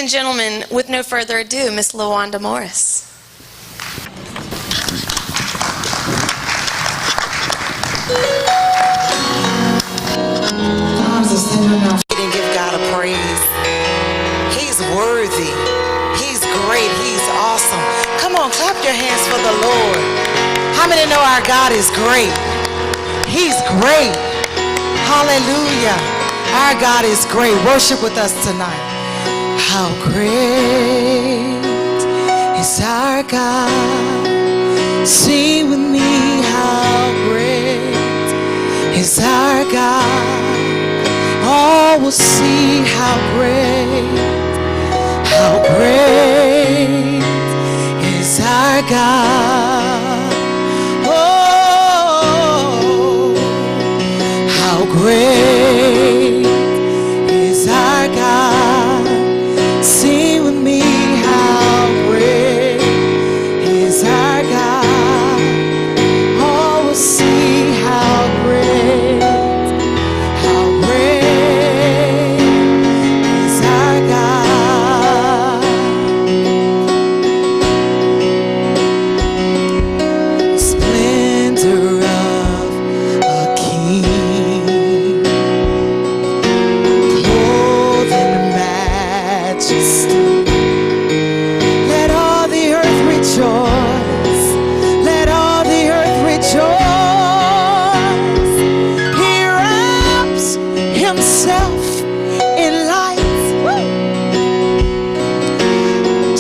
and gentlemen, with no further ado, Miss LaWanda Morris. And give God a praise. He's worthy. He's great. He's awesome. Come on, clap your hands for the Lord. How many know our God is great? He's great. Hallelujah. Our God is great. Worship with us tonight. How great is our God. Sing with me, how great is our God. All will see how great is our God. Oh, how great is our God. Sing with me, how great is our God. All will see how great is our God. Splendor of a king, clothed in majesty. Let all the earth rejoice. Let all the earth rejoice. He wraps himself in light.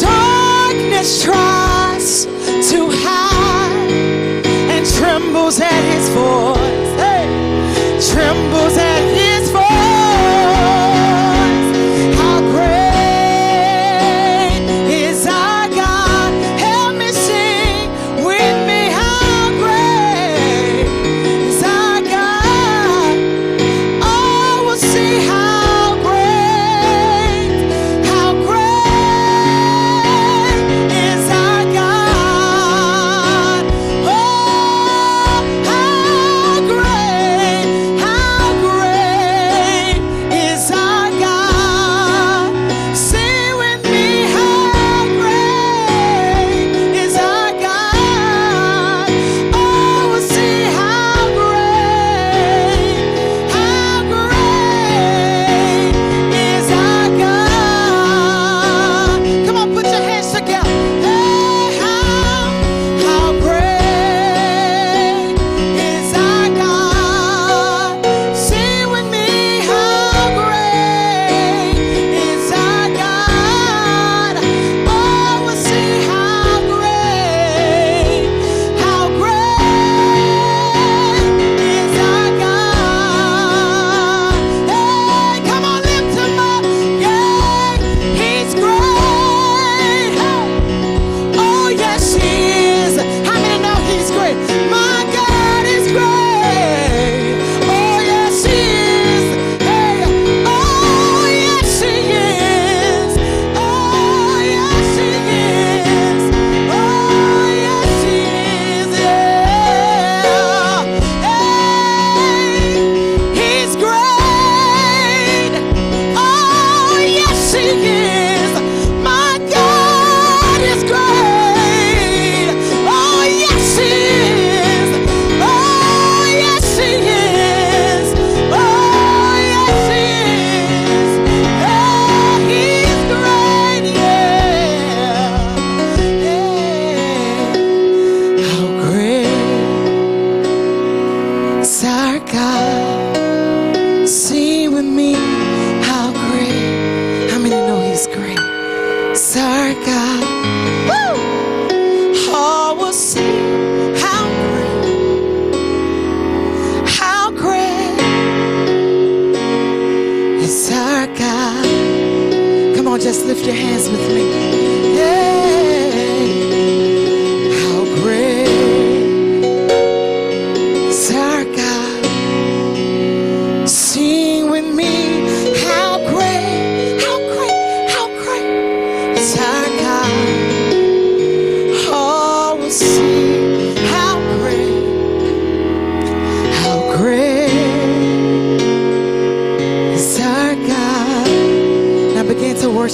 Darkness tries to hide and trembles at his voice. Hey, trembles at his voice. How great is our God? Help me sing with me. How great is our God? All will see how great is our God. Oh, how great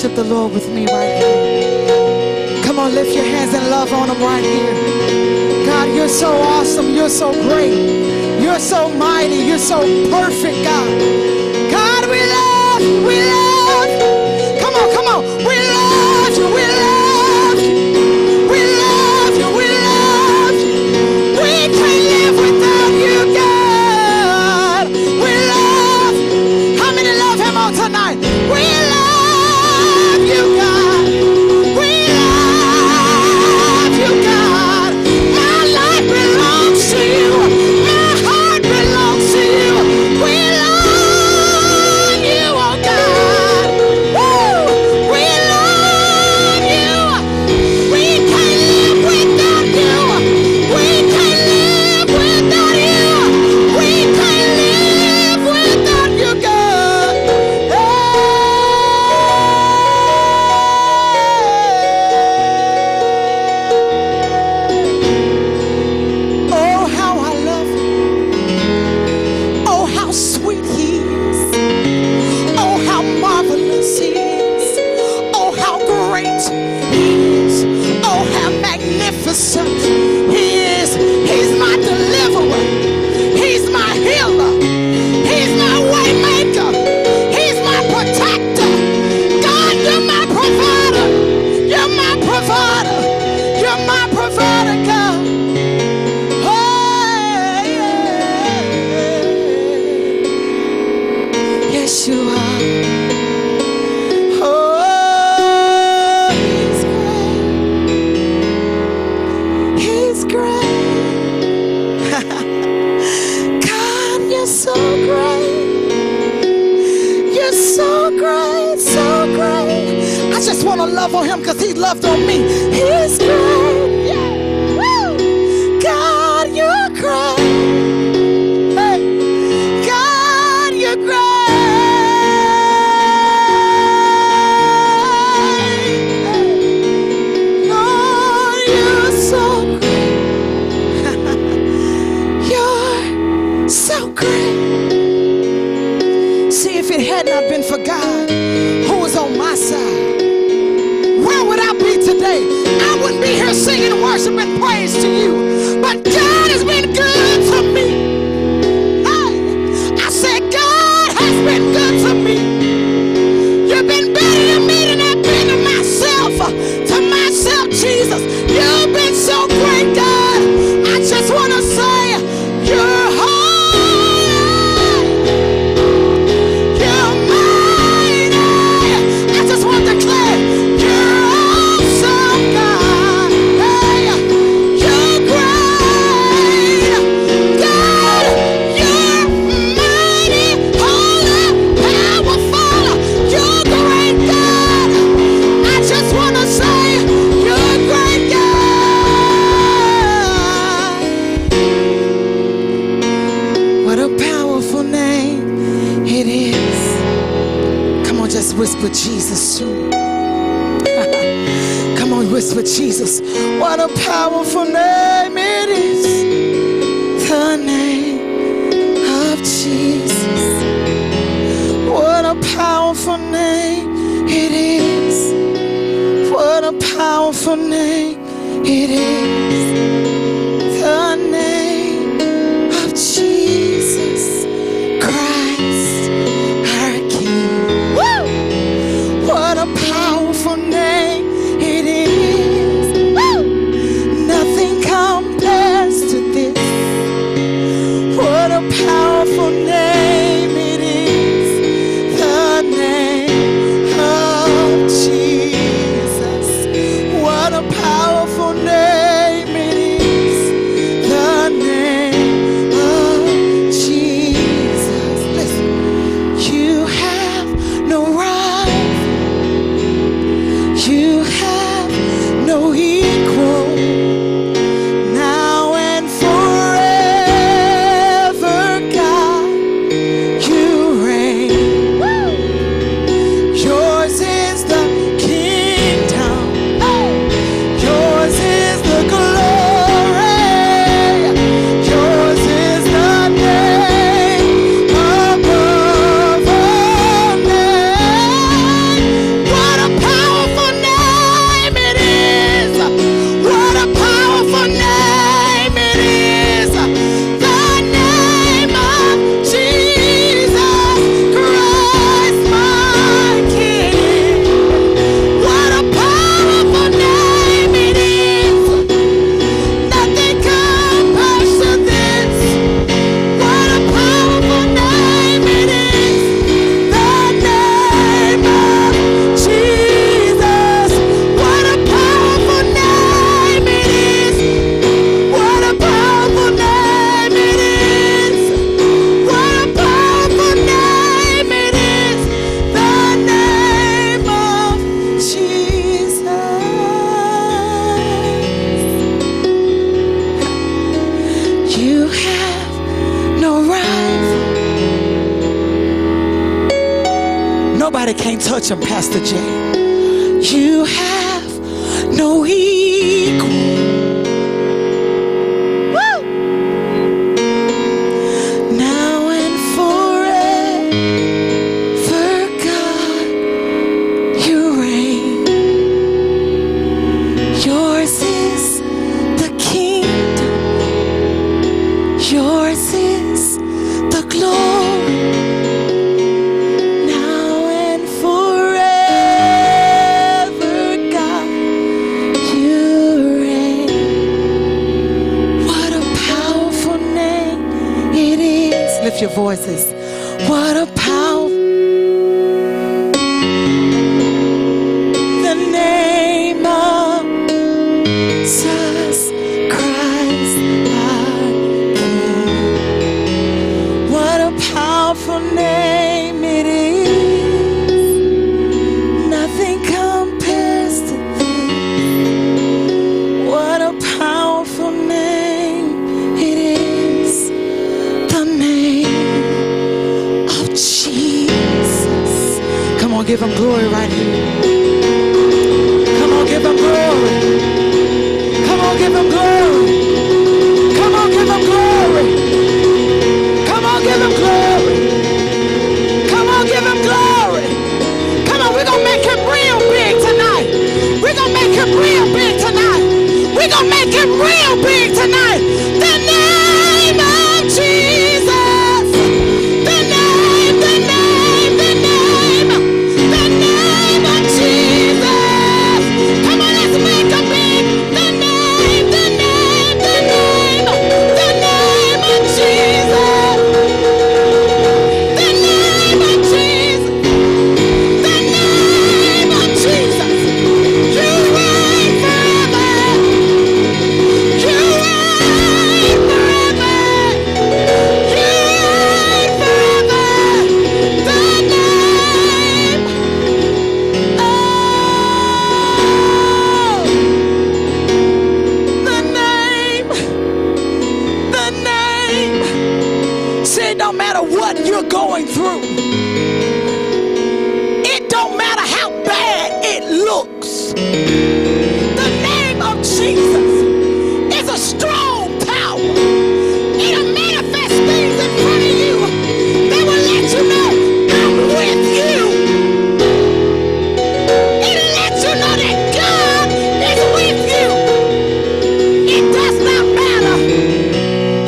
worship the Lord with me right here? Come on, lift your hands and love on him right here. God, you're so awesome. You're so great. You're so mighty. You're so perfect, God. God, we love you. We love you. Come on, come on. We love you. We love you. We love you. We love you. We can't live without you, God. We love you. How many love him on tonight? We love you, God. We love you, God. My life belongs to you. My heart belongs to you. We love you, oh God. Woo! We love you. We can't live without you. We can't live without you. We can't live without you, God. Oh, how I love him. Oh, how sweet he is. Oh, how marvelous he is. Oh, how great he is. Oh, how magnificent he is. He's my deliverer. He's my healer. He's my way maker. He's my protector. God, you're my provider. You're my provider. You're my provider, God. Oh, yes, you are. Oh, he's great. He's great. God, you're so great. You're so great, so great. I just want to love on him because he loved on me. He's great. Yeah. Woo. God, you're great. Hey. God, you're great. Lord, you're so great. You're so great. See, if it had not been for God who was on my side, where would I be today? I wouldn't be here singing worship and praise to you. But God has been good to me. Hey, I said God has been good to me. You've been better to me than I've been to myself. To myself, Jesus. You've been so great, God. I just want to say you're holy. You're mighty. I just want to declare you're awesome, God. Hey, you're great. God, you're mighty, holy, powerful. You're great, God. I just want to say you're great, God. What a powerful name it is. Come on, just whisper Jesus to me. Come on, whisper Jesus. What a powerful name it is. The name of Jesus. What a powerful name it is. What a powerful name it is. The name of Jesus Christ, our King. Woo! What a powerful name it is. Woo! Nothing compares to this. What a powerful name it is. The name of Jesus. What a powerful name. Can't touch him, Pastor J. You have no equal. Woo! Now and forever, God, you reign. Yours is the kingdom. Yours is the glory. Now and forever, God, you reign. What a powerful name it is. Lift your voices. What a power. The name of Jesus Christ our King. What a powerful name it is. Nothing compares to this. What a powerful name it is. The name of Jesus. Come on, give him glory right here. Come on, give him glory. Come on, give him glory. Come on, give him glory. Come on, give him glory. Come on, give him glory. Come on, we're going to make him real big tonight. We're going to make him real big tonight. We're going to make him real big tonight. The name of Jesus. The name, the name, the name. The name of Jesus. Come on, let's make him big. The name, the name, the name. The name of Jesus. The name of Jesus. The name of Jesus. You reign forever. You reign forever. You reign forever. The name. Oh, the name. The name. See, it don't matter what you're going through. It don't matter how bad it looks. The name of Jesus is a strong tower. It'll manifest things in front of you that will let you know I'm with you. It'll let you know that God is with you. It does not matter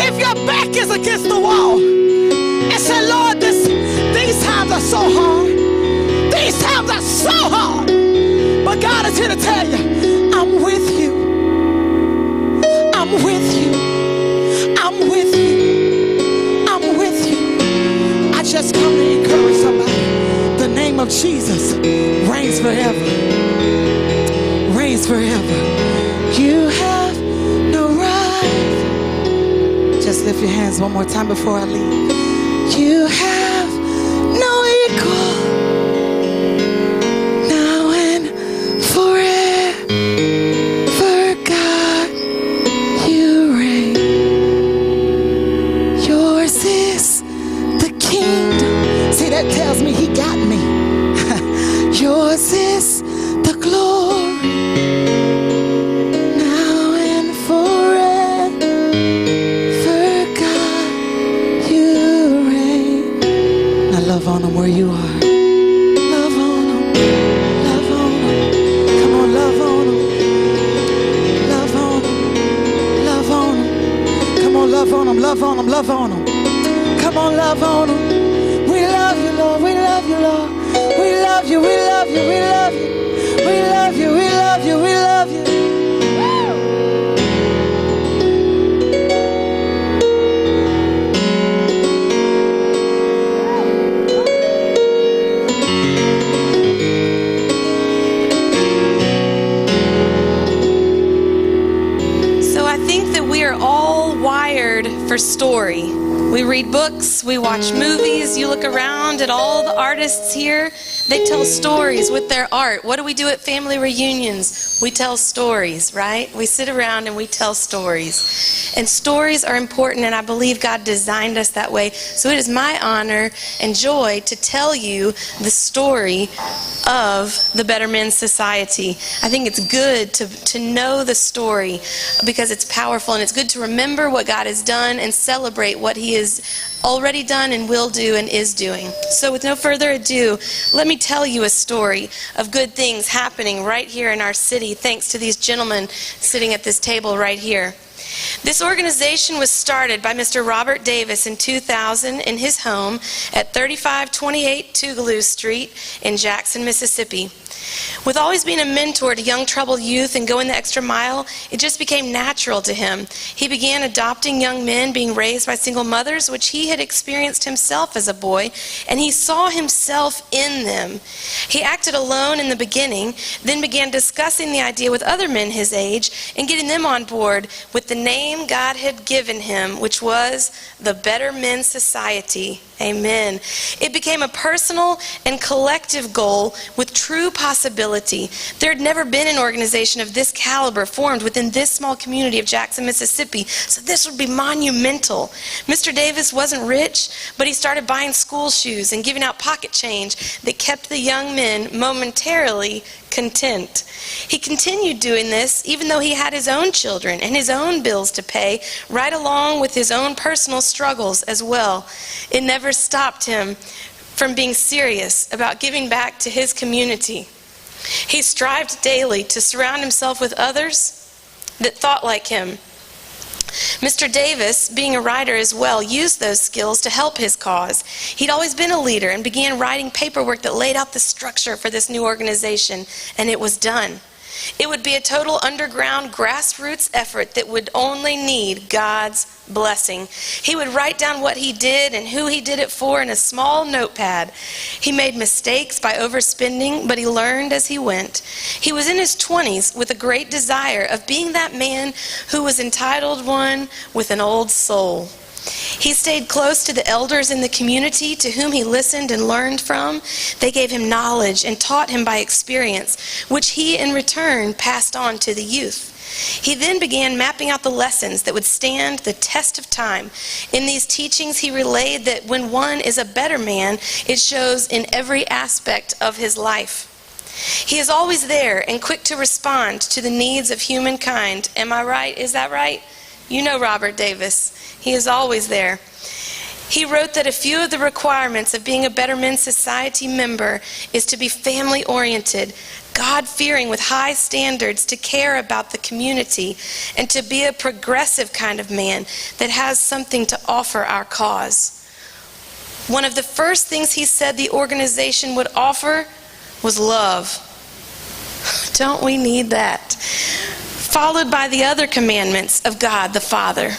if your back is against the wall and say, Lord, these times are so hard. These times are so hard. But God is here to tell you, I'm with you. I'm with you. I'm with you. I'm with you. I just come to encourage somebody. The name of Jesus reigns forever. Reigns forever. You have no right. Just lift your hands one more time before I leave. You have no equal. Now and forever, God, you reign. Yours is the kingdom. See, that tells me he got me. Yours is the glory. Now and forever, God, you reign. Now love on him where you are. Love on him. Love on him. Come on, love on him. Love on him. Love on him. Come on, love on him. Love on him. Love on him. Come on, love on him. We love you, Lord. We love you, Lord. We love you. We love you. We love you. We love you. We love you. We love you. So I think that we are all wired for story. We read books, we watch movies, you look around at all the artists here, They tell stories with their art. What do we do at family reunions? We tell stories, right? We sit around and we tell stories. And stories are important, and I believe God designed us that way. So it is my honor and joy to tell you the story of the Better Men Society. I think it's good to know the story because it's powerful, and it's good to remember what God has done and celebrate what He has already done and will do and is doing. So with no further ado, let me tell you a story of good things happening right here in our city thanks to these gentlemen sitting at this table right here. This organization was started by Mr. Robert Davis in 2000 in his home at 3528 Tougaloo Street in Jackson, Mississippi. With always being a mentor to young troubled youth and going the extra mile, it just became natural to him. He began adopting young men being raised by single mothers, which he had experienced himself as a boy, and he saw himself in them. He acted alone in the beginning, then began discussing the idea with other men his age and getting them on board with the name God had given him, which was the Better Men Society. Amen. It became a personal and collective goal with true possibility. There had never been an organization of this caliber formed within this small community of Jackson, Mississippi, so this would be monumental. Mr. Davis wasn't rich, but he started buying school shoes and giving out pocket change that kept the young men momentarily content. He continued doing this even though he had his own children and his own bills to pay, right along with his own personal struggles as well. It never stopped him from being serious about giving back to his community. He strived daily to surround himself with others that thought like him. Mr. Davis, being a writer as well, used those skills to help his cause. He'd always been a leader and began writing paperwork that laid out the structure for this new organization, and it was done. It would be a total underground grassroots effort that would only need God's blessing. He would write down what he did and who he did it for in a small notepad. He made mistakes by overspending, but he learned as he went. He was in his 20s with a great desire of being that man who was entitled one with an old soul. He stayed close to the elders in the community to whom he listened and learned from. They gave him knowledge and taught him by experience, which he in return passed on to the youth. He then began mapping out the lessons that would stand the test of time. In these teachings, he relayed that when one is a better man, it shows in every aspect of his life. He is always there and quick to respond to the needs of humankind. Am I right? Is that right? You know Robert Davis. He is always there. He wrote that a few of the requirements of being a Better Men Society member is to be family-oriented, God-fearing with high standards, to care about the community, and to be a progressive kind of man that has something to offer our cause. One of the first things he said the organization would offer was love. Don't we need that? Followed by the other commandments of God the Father.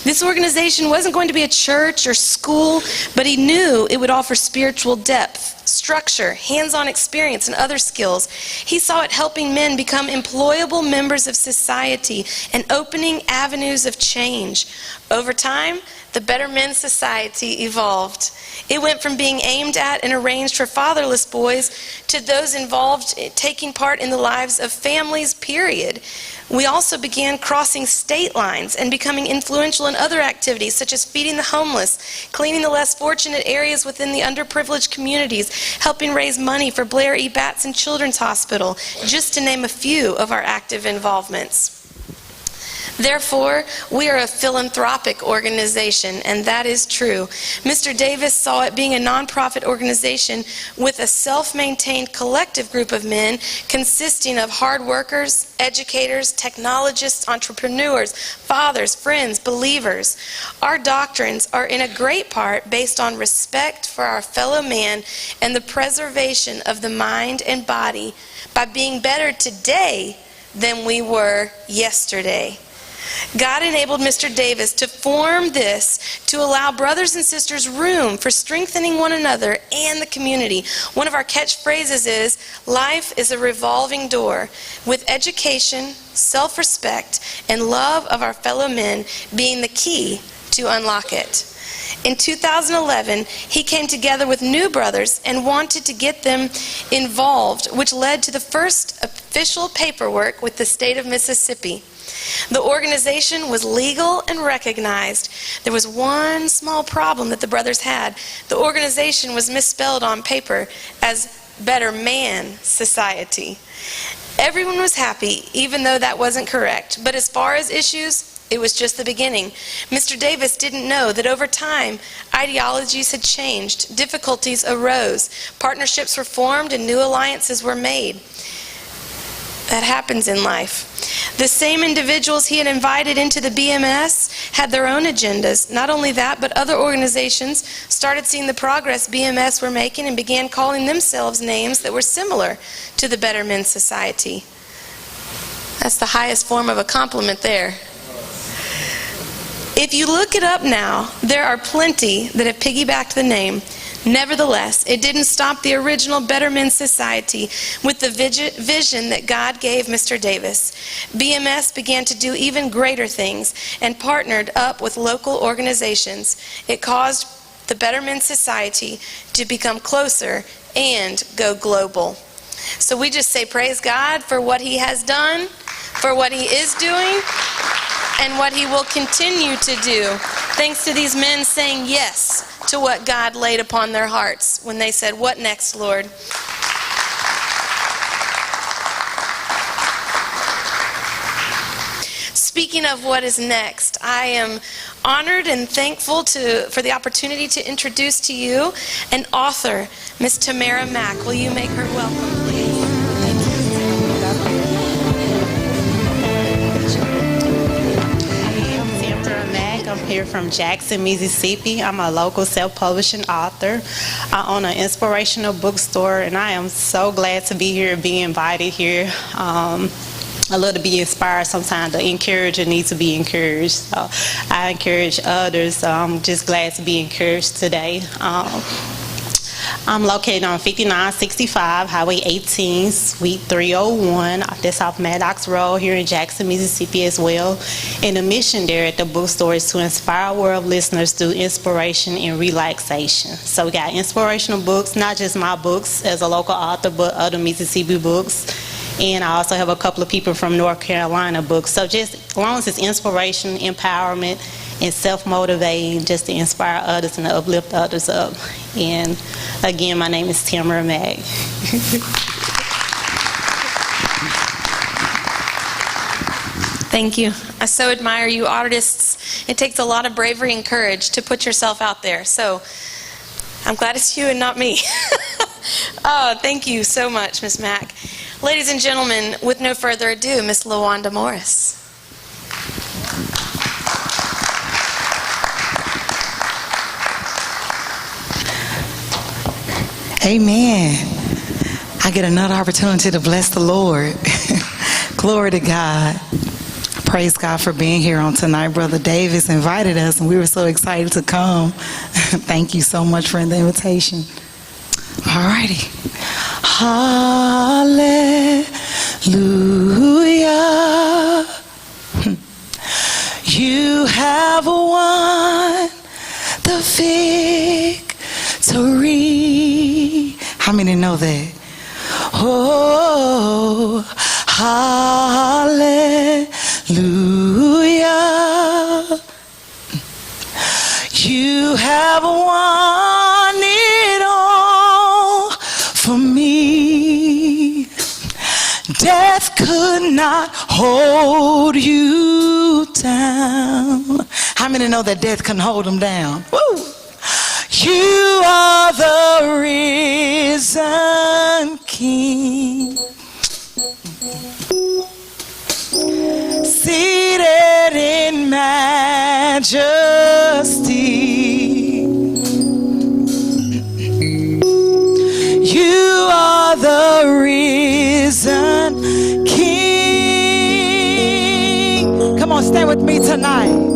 This organization wasn't going to be a church or school, but he knew it would offer spiritual depth, structure, hands-on experience, and other skills. He saw it helping men become employable members of society and opening avenues of change. Over time, the Better Men Society evolved. It went from being aimed at and arranged for fatherless boys to those involved taking part in the lives of families, period. We also began crossing state lines and becoming influential in other activities such as feeding the homeless, cleaning the less fortunate areas within the underprivileged communities, helping raise money for Blair E. Batson Children's Hospital, just to name a few of our active involvements. Therefore, we are a philanthropic organization, and that is true. Mr. Davis saw it being a nonprofit organization with a self-maintained collective group of men consisting of hard workers, educators, technologists, entrepreneurs, fathers, friends, believers. Our doctrines are in a great part based on respect for our fellow man and the preservation of the mind and body by being better today than we were yesterday. God enabled Mr. Davis to form this to allow brothers and sisters room for strengthening one another and the community. One of our catchphrases is, life is a revolving door, with education, self-respect, and love of our fellow men being the key to unlock it. In 2011, he came together with new brothers and wanted to get them involved, which led to the first official paperwork with the state of Mississippi. The organization was legal and recognized. There was one small problem that the brothers had. The organization was misspelled on paper as Better Man Society. Everyone was happy, even though that wasn't correct. But as far as issues, it was just the beginning. Mr. Davis didn't know that over time, ideologies had changed, difficulties arose, partnerships were formed, and new alliances were made. That happens in life. The same individuals he had invited into the BMS had their own agendas. Not only that, but other organizations started seeing the progress BMS were making and began calling themselves names that were similar to the Better Men Society. That's the highest form of a compliment there. If you look it up now, there are plenty that have piggybacked the name. Nevertheless, it didn't stop the original Better Men Society with the vision that God gave Mr. Davis. BMS began to do even greater things and partnered up with local organizations. It caused the Better Men Society to become closer and go global. So we just say praise God for what he has done, for what he is doing, and what he will continue to do, thanks to these men saying yes to what God laid upon their hearts when they said, "What next, Lord?" Speaking of what is next, I am honored and thankful for the opportunity to introduce to you an author, Miss Tamara Mack. Will you make her welcome, please? I'm here from Jackson, Mississippi. I'm a local self-publishing author. I own an inspirational bookstore, and I am so glad to be here, be invited here. I love to be inspired. Sometimes the encourager needs to be encouraged. So I encourage others. So I'm just glad to be encouraged today. I'm located on 5965 Highway 18, Suite 301. That's off Maddox Road here in Jackson, Mississippi as well. And the mission there at the bookstore is to inspire world listeners through inspiration and relaxation. So we got inspirational books, not just my books as a local author, but other Mississippi books. And I also have a couple of people from North Carolina books. So just as long as it's inspiration, empowerment, and self-motivating, just to inspire others and to uplift others up. And again, my name is Tamara Mack. Thank you. I so admire you artists. It takes a lot of bravery and courage to put yourself out there. So I'm glad it's you and not me. Oh, thank you so much, Miss Mack. Ladies and gentlemen, with no further ado, Miss LaWanda Morris. Amen. I get another opportunity to bless the Lord. Glory to God. Praise God for being here on tonight. Brother Davis invited us, and we were so excited to come. Thank you so much for the invitation. All righty. Hallelujah. You have won the victory. How many know that? Oh, hallelujah. You have won it all for me. Death could not hold you down. How many know that death can hold them down? Woo! You are the risen King, seated in majesty. You are the risen King. Come on, stand with me tonight.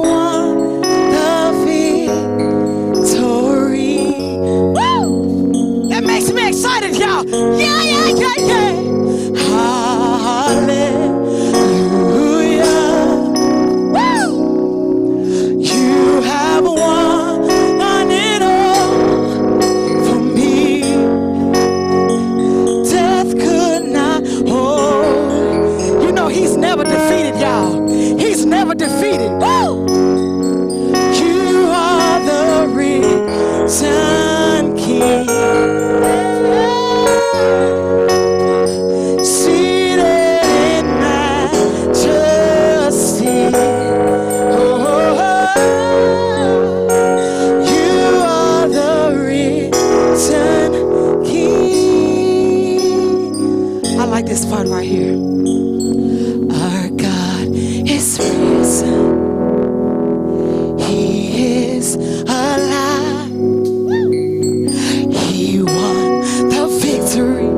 won the victory. Woo! That makes me excited, y'all. Yeah, yeah, yeah, yeah. Hallelujah. Woo! You have won it all for me. Death could not hold. You know he's never defeated, y'all. He's never defeated. Woo! You are the risen King. This part right here. Our God is risen. He is alive. He won the victory.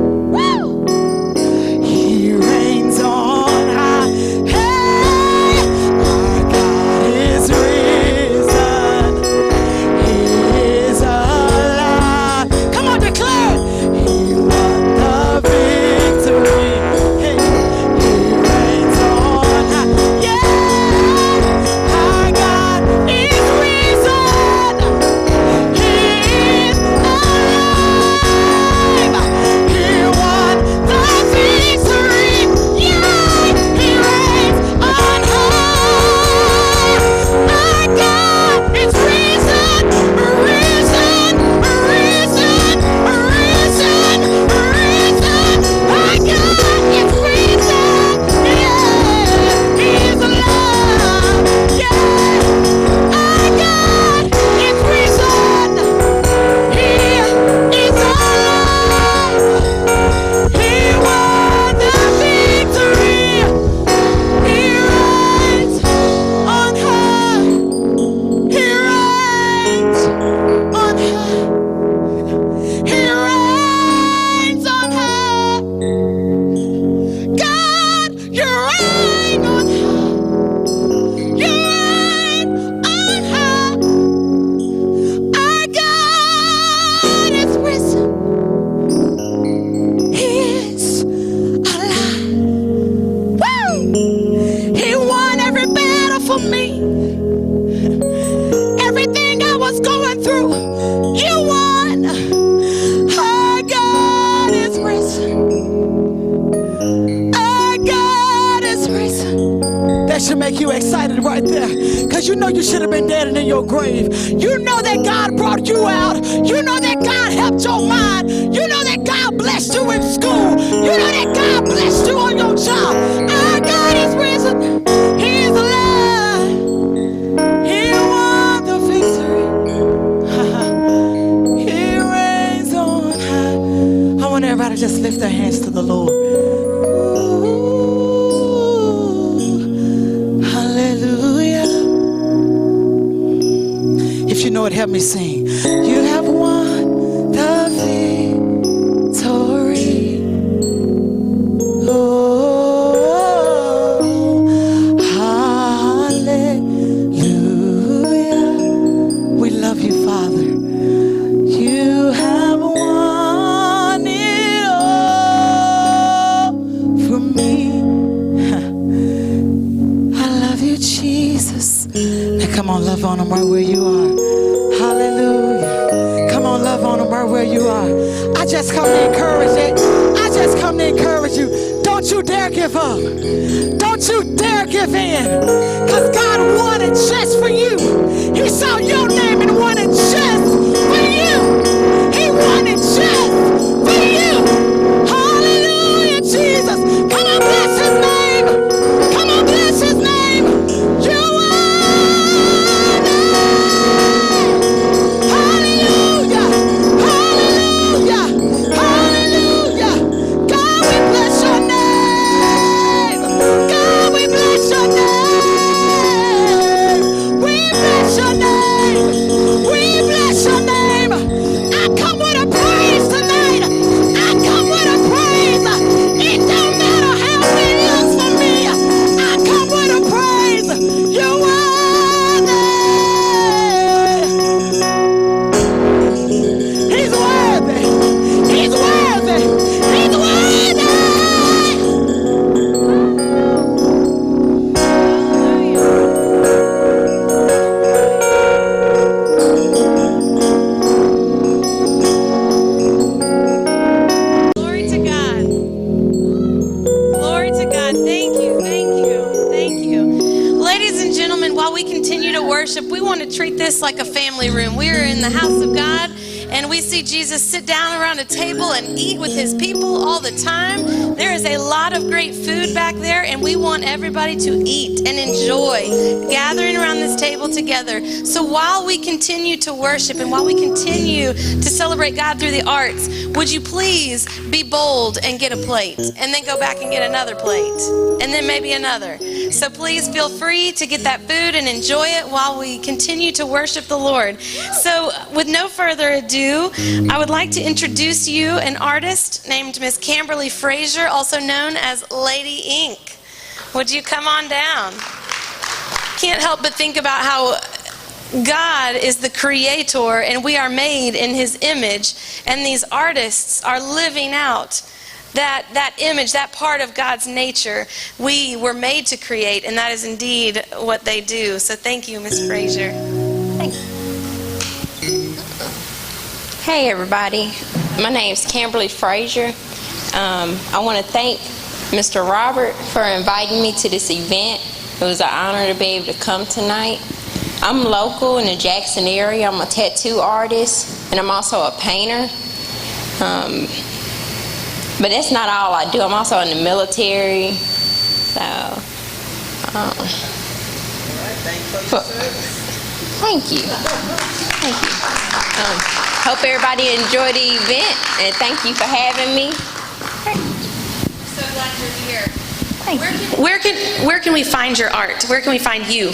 He reigns on high. Hey, our God is risen. He is alive. Come on, declare it. He won the victory. Should make you excited right there, because you know you should have been dead and in your grave. You know that God brought you out. You know that God helped your mind. You know that God blessed you in school. You know that God blessed you on your job. Our God is risen. He is alive. He won the victory. He reigns on high. I want everybody to just lift their hands to the Lord. You know it, help me sing. You have won the victory. Oh, hallelujah. We love you, Father. You have won it all for me. I love you, Jesus. Now come on, love on him right where you are. Hallelujah. Come on, love on them right where you are. I just come to encourage it. I just come to encourage you. Don't you dare give up. Don't you dare give in. Because God won it just for you. He saw your name and won it just for you. He won it just for you. Hallelujah, Jesus. Come on, bless his name. Come on, bless his name. You your name. continue to worship, we want to treat this like a family room. We are in the house of God, and we see Jesus sit down around a table and eat with his people all the time. There is a lot of great food back there, and we want everybody to eat and enjoy gathering around this table together. So while we continue to worship and while we continue to celebrate God through the arts, would you please be bold and get a plate, and then go back and get another plate, and then maybe another. So please feel free to get that food and enjoy it while we continue to worship the Lord. So with no further ado, I would like to introduce you an artist named Miss Camberly Frazier, also known as Lady Ink. Would you come on down? Can't help but think about how God is the creator and we are made in his image, and these artists are living out that image, that part of God's nature we were made to create, and that is indeed what they do. So thank you, Miss Frazier. Thank you. Hey everybody, my name's Camberly Frazier. I want to thank Mr. Robert for inviting me to this event. It was an honor to be able to come tonight. I'm local in the Jackson area. I'm a tattoo artist, and I'm also a painter. But that's not all I do. I'm also in the military. So, thank you. Thank you. Hope everybody enjoyed the event, and thank you for having me. So glad you're here. Thank you. Where can we find your art? Where can we find you?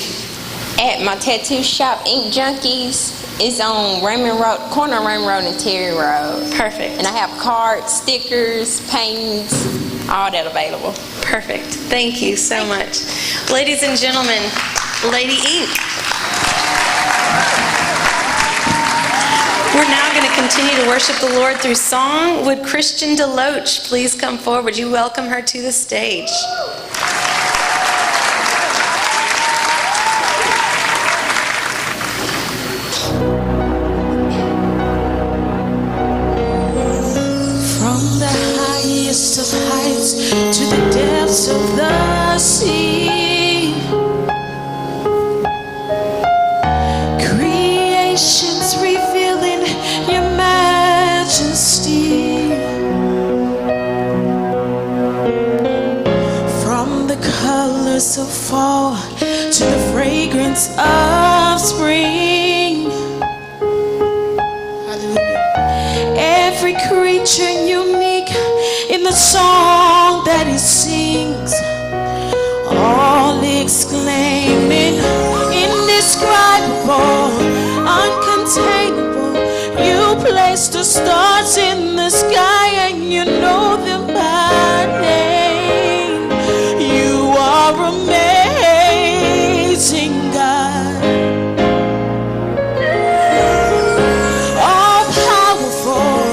At my tattoo shop, Ink Junkies. It's on Raymond Road, corner of Raymond Road and Terry Road. Perfect. And I have cards, stickers, paintings, all that available. Perfect. Thank you so much. Ladies and gentlemen, Lady Ink. We're now going to continue to worship the Lord through song. Would Christian Deloach please come forward? You welcome her to the stage. Of heights to the depths of the sea, creation's revealing your majesty. From the colors of fall to the fragrance of spring, hallelujah. Every creature unique in the song that he sings, all exclaiming, indescribable, uncontainable. You placed the stars in the sky and you know them by name. You are amazing, God. All powerful,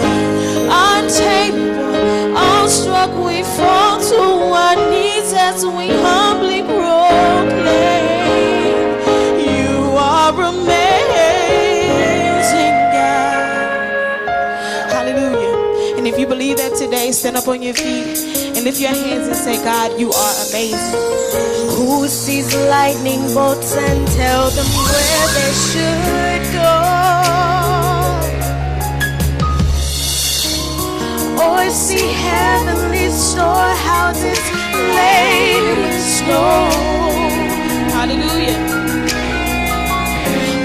untamable, awestruck, we fall to our knees as we humbly proclaim, you are amazing, God. Hallelujah. And if you believe that today, stand up on your feet and lift your hands and say, God, you are amazing. Who sees lightning bolts and tell them where they should go? Or see heavenly storehouses laid with snow. Hallelujah.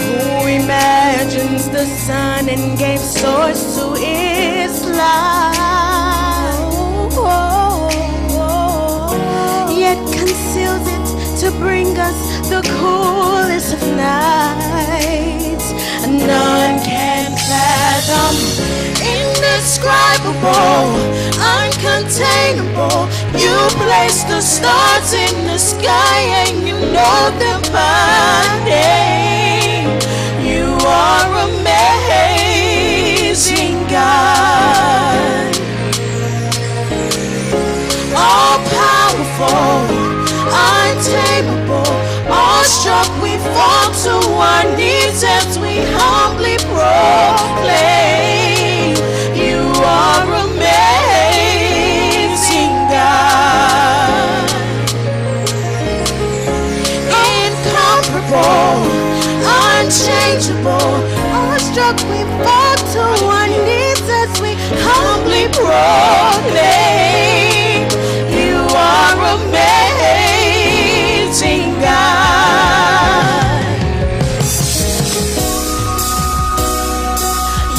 Who imagines the sun and gave source to its light, yet conceals it to bring us the coolest of nights. None can fathom, indescribable, uncontainable. You place the stars in the sky and you know them by name. You are amazing, God. All powerful, untamable, awestruck, we fall to our knees as we humbly proclaim, you are amazing, God. unchangeable. Awestruck, we fall to our knees as we humbly proclaim, you are amazing, God.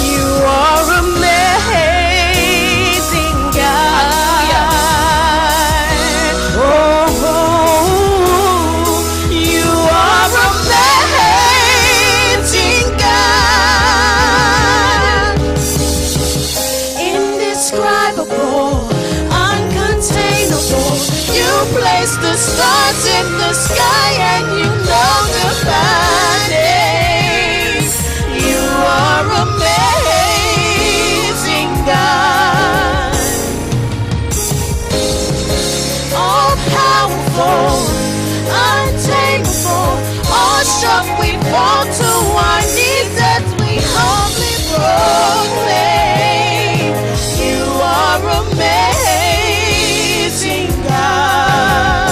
You are amazing, God. Oh, you are amazing, God. Indescribable, uncontainable. You place the stars in the sky and you know the name. You are amazing, God. All powerful, untamable, awestruck, we fall to our knees as we humbly proclaim, you are amazing, God.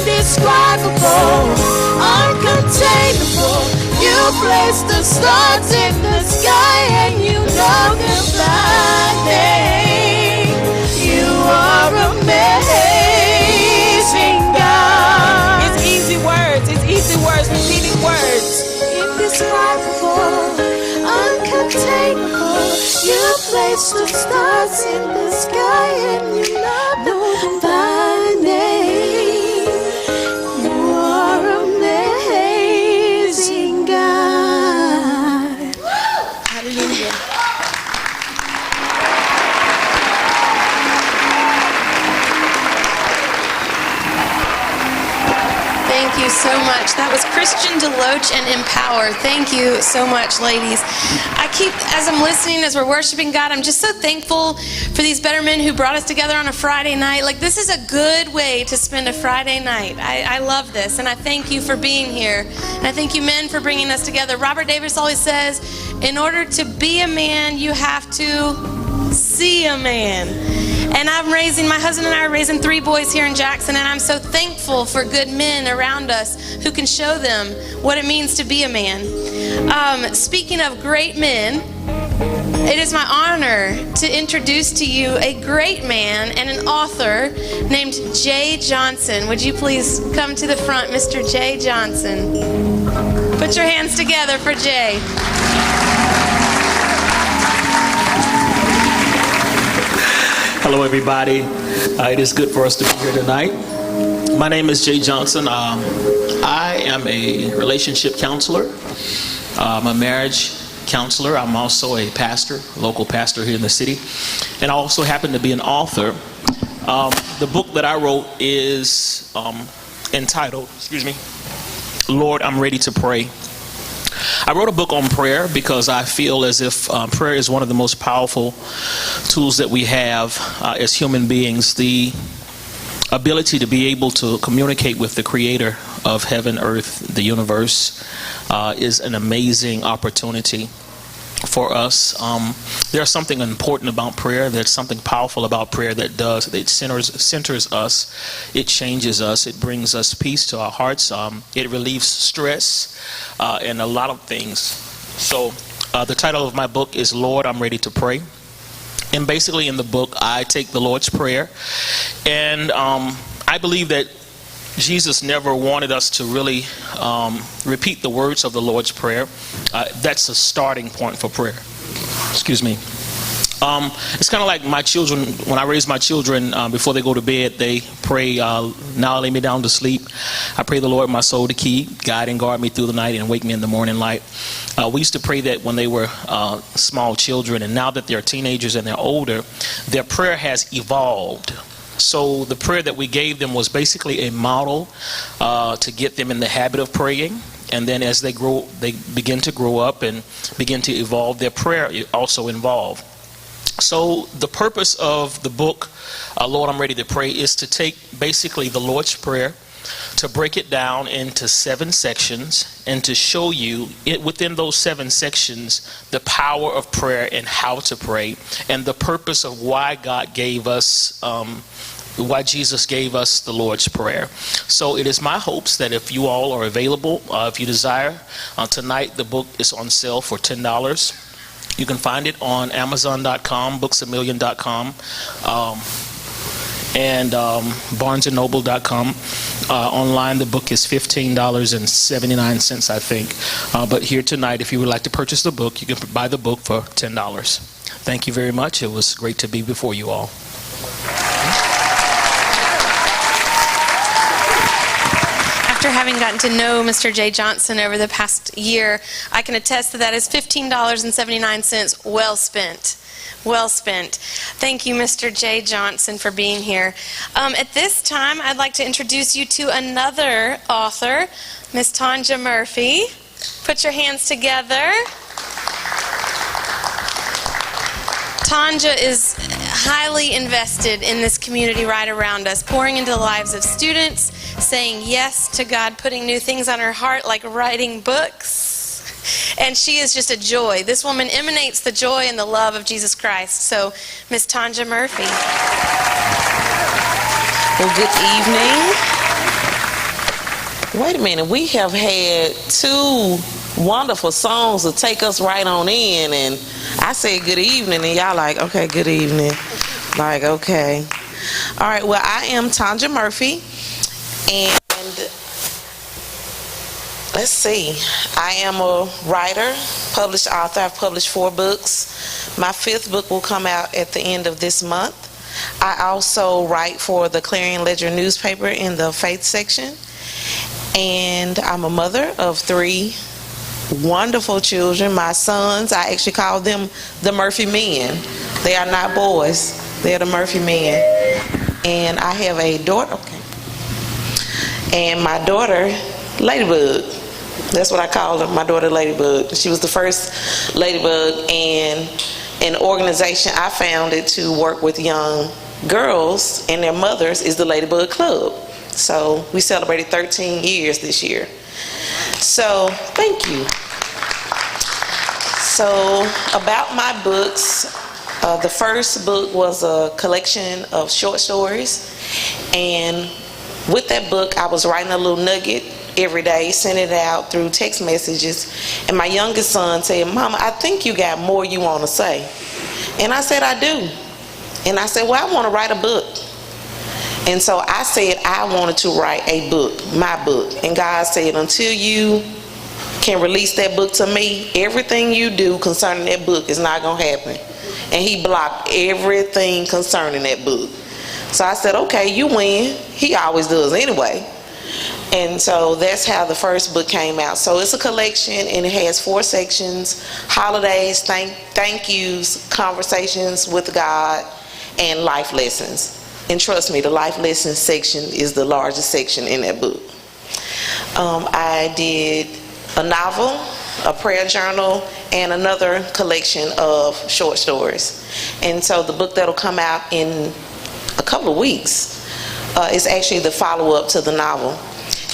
Indescribable, uncontainable, you place the stars in the sky and you know them by name. You are amazing, God. It's easy words, repeating words. Indescribable, uncontainable, you place the stars in the sky and you know them by name. You are amazing, God. Hallelujah. Thank you so much. That was Christian Deloach and Empower. Thank you so much, ladies. As I'm listening, as we're worshiping God, I'm just so thankful for these better men who brought us together on a Friday night. Like, this is a good way to spend a Friday night. I love this, and I thank you for being here. And I thank you, men, for bringing us together. Robert Davis always says, in order to be a man, you have to see a man. And my husband and I are raising 3 boys here in Jackson, and I'm so thankful for good men around us who can show them what it means to be a man. Speaking of great men, it is my honor to introduce to you a great man and an author named Jay Johnson. Would you please come to the front, Mr. Jay Johnson? Put your hands together for Jay. Hello, everybody. It is good for us to be here tonight. My name is Jay Johnson. I am a relationship counselor. I'm a marriage counselor. I'm also a pastor, local pastor here in the city. And I also happen to be an author. The book that I wrote is entitled, Lord, I'm Ready to Pray. I wrote a book on prayer because I feel as if prayer is one of the most powerful tools that we have as human beings. The ability to be able to communicate with the creator of heaven, earth, the universe is an amazing opportunity for us. There's something important about prayer. There's something powerful about prayer that does. It centers us. It changes us. It brings us peace to our hearts. It relieves stress and a lot of things. So the title of my book is Lord, I'm Ready to Pray. And basically in the book, I take the Lord's Prayer. And I believe that Jesus never wanted us to really repeat the words of the Lord's Prayer. That's a starting point for prayer. It's kind of like my children. When I raise my children, before they go to bed, they pray, now lay me down to sleep. I pray the Lord my soul to keep, guide and guard me through the night and wake me in the morning light. We used to pray that when they were small children, and now that they're teenagers and they're older, their prayer has evolved. So the prayer that we gave them was basically a model to get them in the habit of praying. And then as they grow, they begin to grow up and begin to evolve. Their prayer also involved. So the purpose of the book, Lord, I'm Ready to Pray, is to take basically the Lord's Prayer, to break it down into 7 sections, and to show you within those 7 sections the power of prayer and how to pray, and the purpose of why God gave us why Jesus gave us the Lord's Prayer. So it is my hopes that if you all are available, if you desire, tonight the book is on sale for $10. You can find it on Amazon.com, booksamillion.com, and BarnesandNoble.com. Online, the book is $15.79, I think. But here tonight, if you would like to purchase the book, you can buy the book for $10. Thank you very much. It was great to be before you all. After having gotten to know Mr. Jay Johnson over the past year, I can attest that that is $15.79 well spent. Well spent. Thank you, Mr. Jay Johnson, for being here. At this time, I'd like to introduce you to another author, Miss Tanja Murphy. Put your hands together. Tanja is highly invested in this community right around us, pouring into the lives of students, saying yes to God, putting new things on her heart like writing books. And she is just a joy. This woman emanates the joy and the love of Jesus Christ. So, Miss Tanja Murphy. Well, good evening. Wait a minute. We have had two wonderful songs to take us right on in. And I said good evening, and y'all like, okay, good evening. Like, okay. All right, well, I am Tanja Murphy. And let's see, I am a writer, published author. I've published 4 books. My 5th book will come out at the end of this month. I also write for the Clarion Ledger newspaper in the faith section. And I'm a mother of 3 wonderful children. My sons, I actually call them the Murphy men. They are not boys. They're the Murphy men. And I have a daughter. Okay. And my daughter, Ladybug. That's what I call her, my daughter Ladybug. She was the first Ladybug, and an organization I founded to work with young girls and their mothers is the Ladybug Club. So we celebrated 13 years this year. So thank you. So about my books, the first book was a collection of short stories, and with that book I was writing a little nugget every day, sending it out through text messages, and my youngest son said, "Mama, I think you got more you want to say." And I said, "I do." And I said, "Well, I want to write a book." And so I said I wanted to write a book, my book. And God said, "Until you can release that book to me, everything you do concerning that book is not going to happen." And he blocked everything concerning that book. So I said, "Okay, you win." He always does anyway. And so that's how the first book came out. So it's a collection, and it has 4 sections: holidays, thank yous, conversations with God, and life lessons. And trust me, the life lessons section is the largest section in that book. I did a novel, a prayer journal, and another collection of short stories. And so the book that'll come out in a couple of weeks is actually the follow-up to the novel.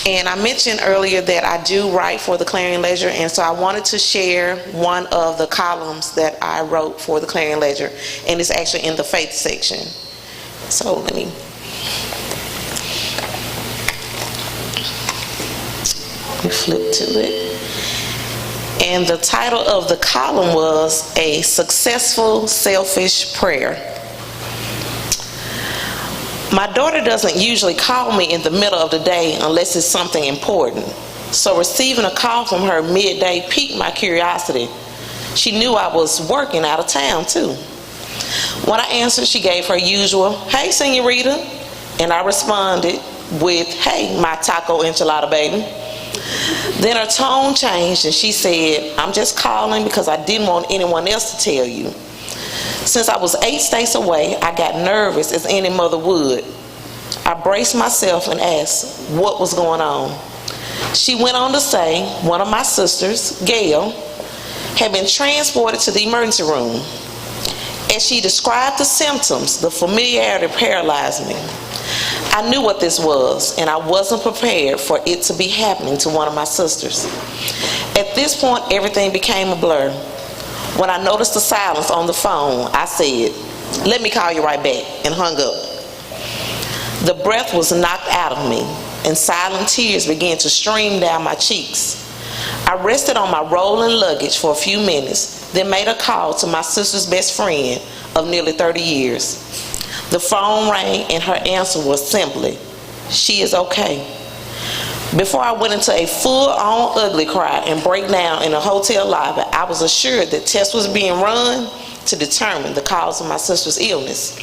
And I mentioned earlier that I do write for the Clarion Ledger, and so I wanted to share one of the columns that I wrote for the Clarion Ledger, and it's actually in the faith section. So let me flip to it. And the title of the column was "A Successful Selfish Prayer." My daughter doesn't usually call me in the middle of the day unless it's something important. So receiving a call from her midday piqued my curiosity. She knew I was working out of town too. When I answered, she gave her usual, "Hey, senorita," and I responded with, "Hey, my taco enchilada baby." Then her tone changed and she said, "I'm just calling because I didn't want anyone else to tell you. Since I was 8 states away, I got nervous as any mother would. I braced myself and asked what was going on." She went on to say one of my sisters, Gail, had been transported to the emergency room. As she described the symptoms, the familiarity paralyzed me. I knew what this was, and I wasn't prepared for it to be happening to one of my sisters. At this point, everything became a blur. When I noticed the silence on the phone, I said, "Let me call you right back," and hung up. The breath was knocked out of me, and silent tears began to stream down my cheeks. I rested on my rolling luggage for a few minutes, then made a call to my sister's best friend of nearly 30 years. The phone rang, and her answer was simply, "She is okay." Before I went into a full-on ugly cry and breakdown in a hotel lobby, I was assured that tests was being run to determine the cause of my sister's illness.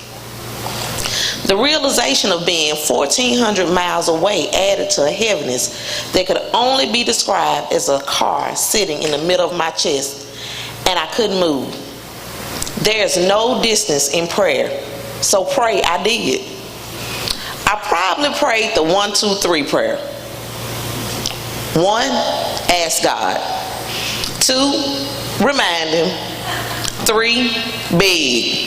The realization of being 1,400 miles away added to a heaviness that could only be described as a car sitting in the middle of my chest, and I couldn't move. There's no distance in prayer, so pray I did. I probably prayed the 1, 2, 3 prayer. 1, ask God. 2, remind Him. 3, beg.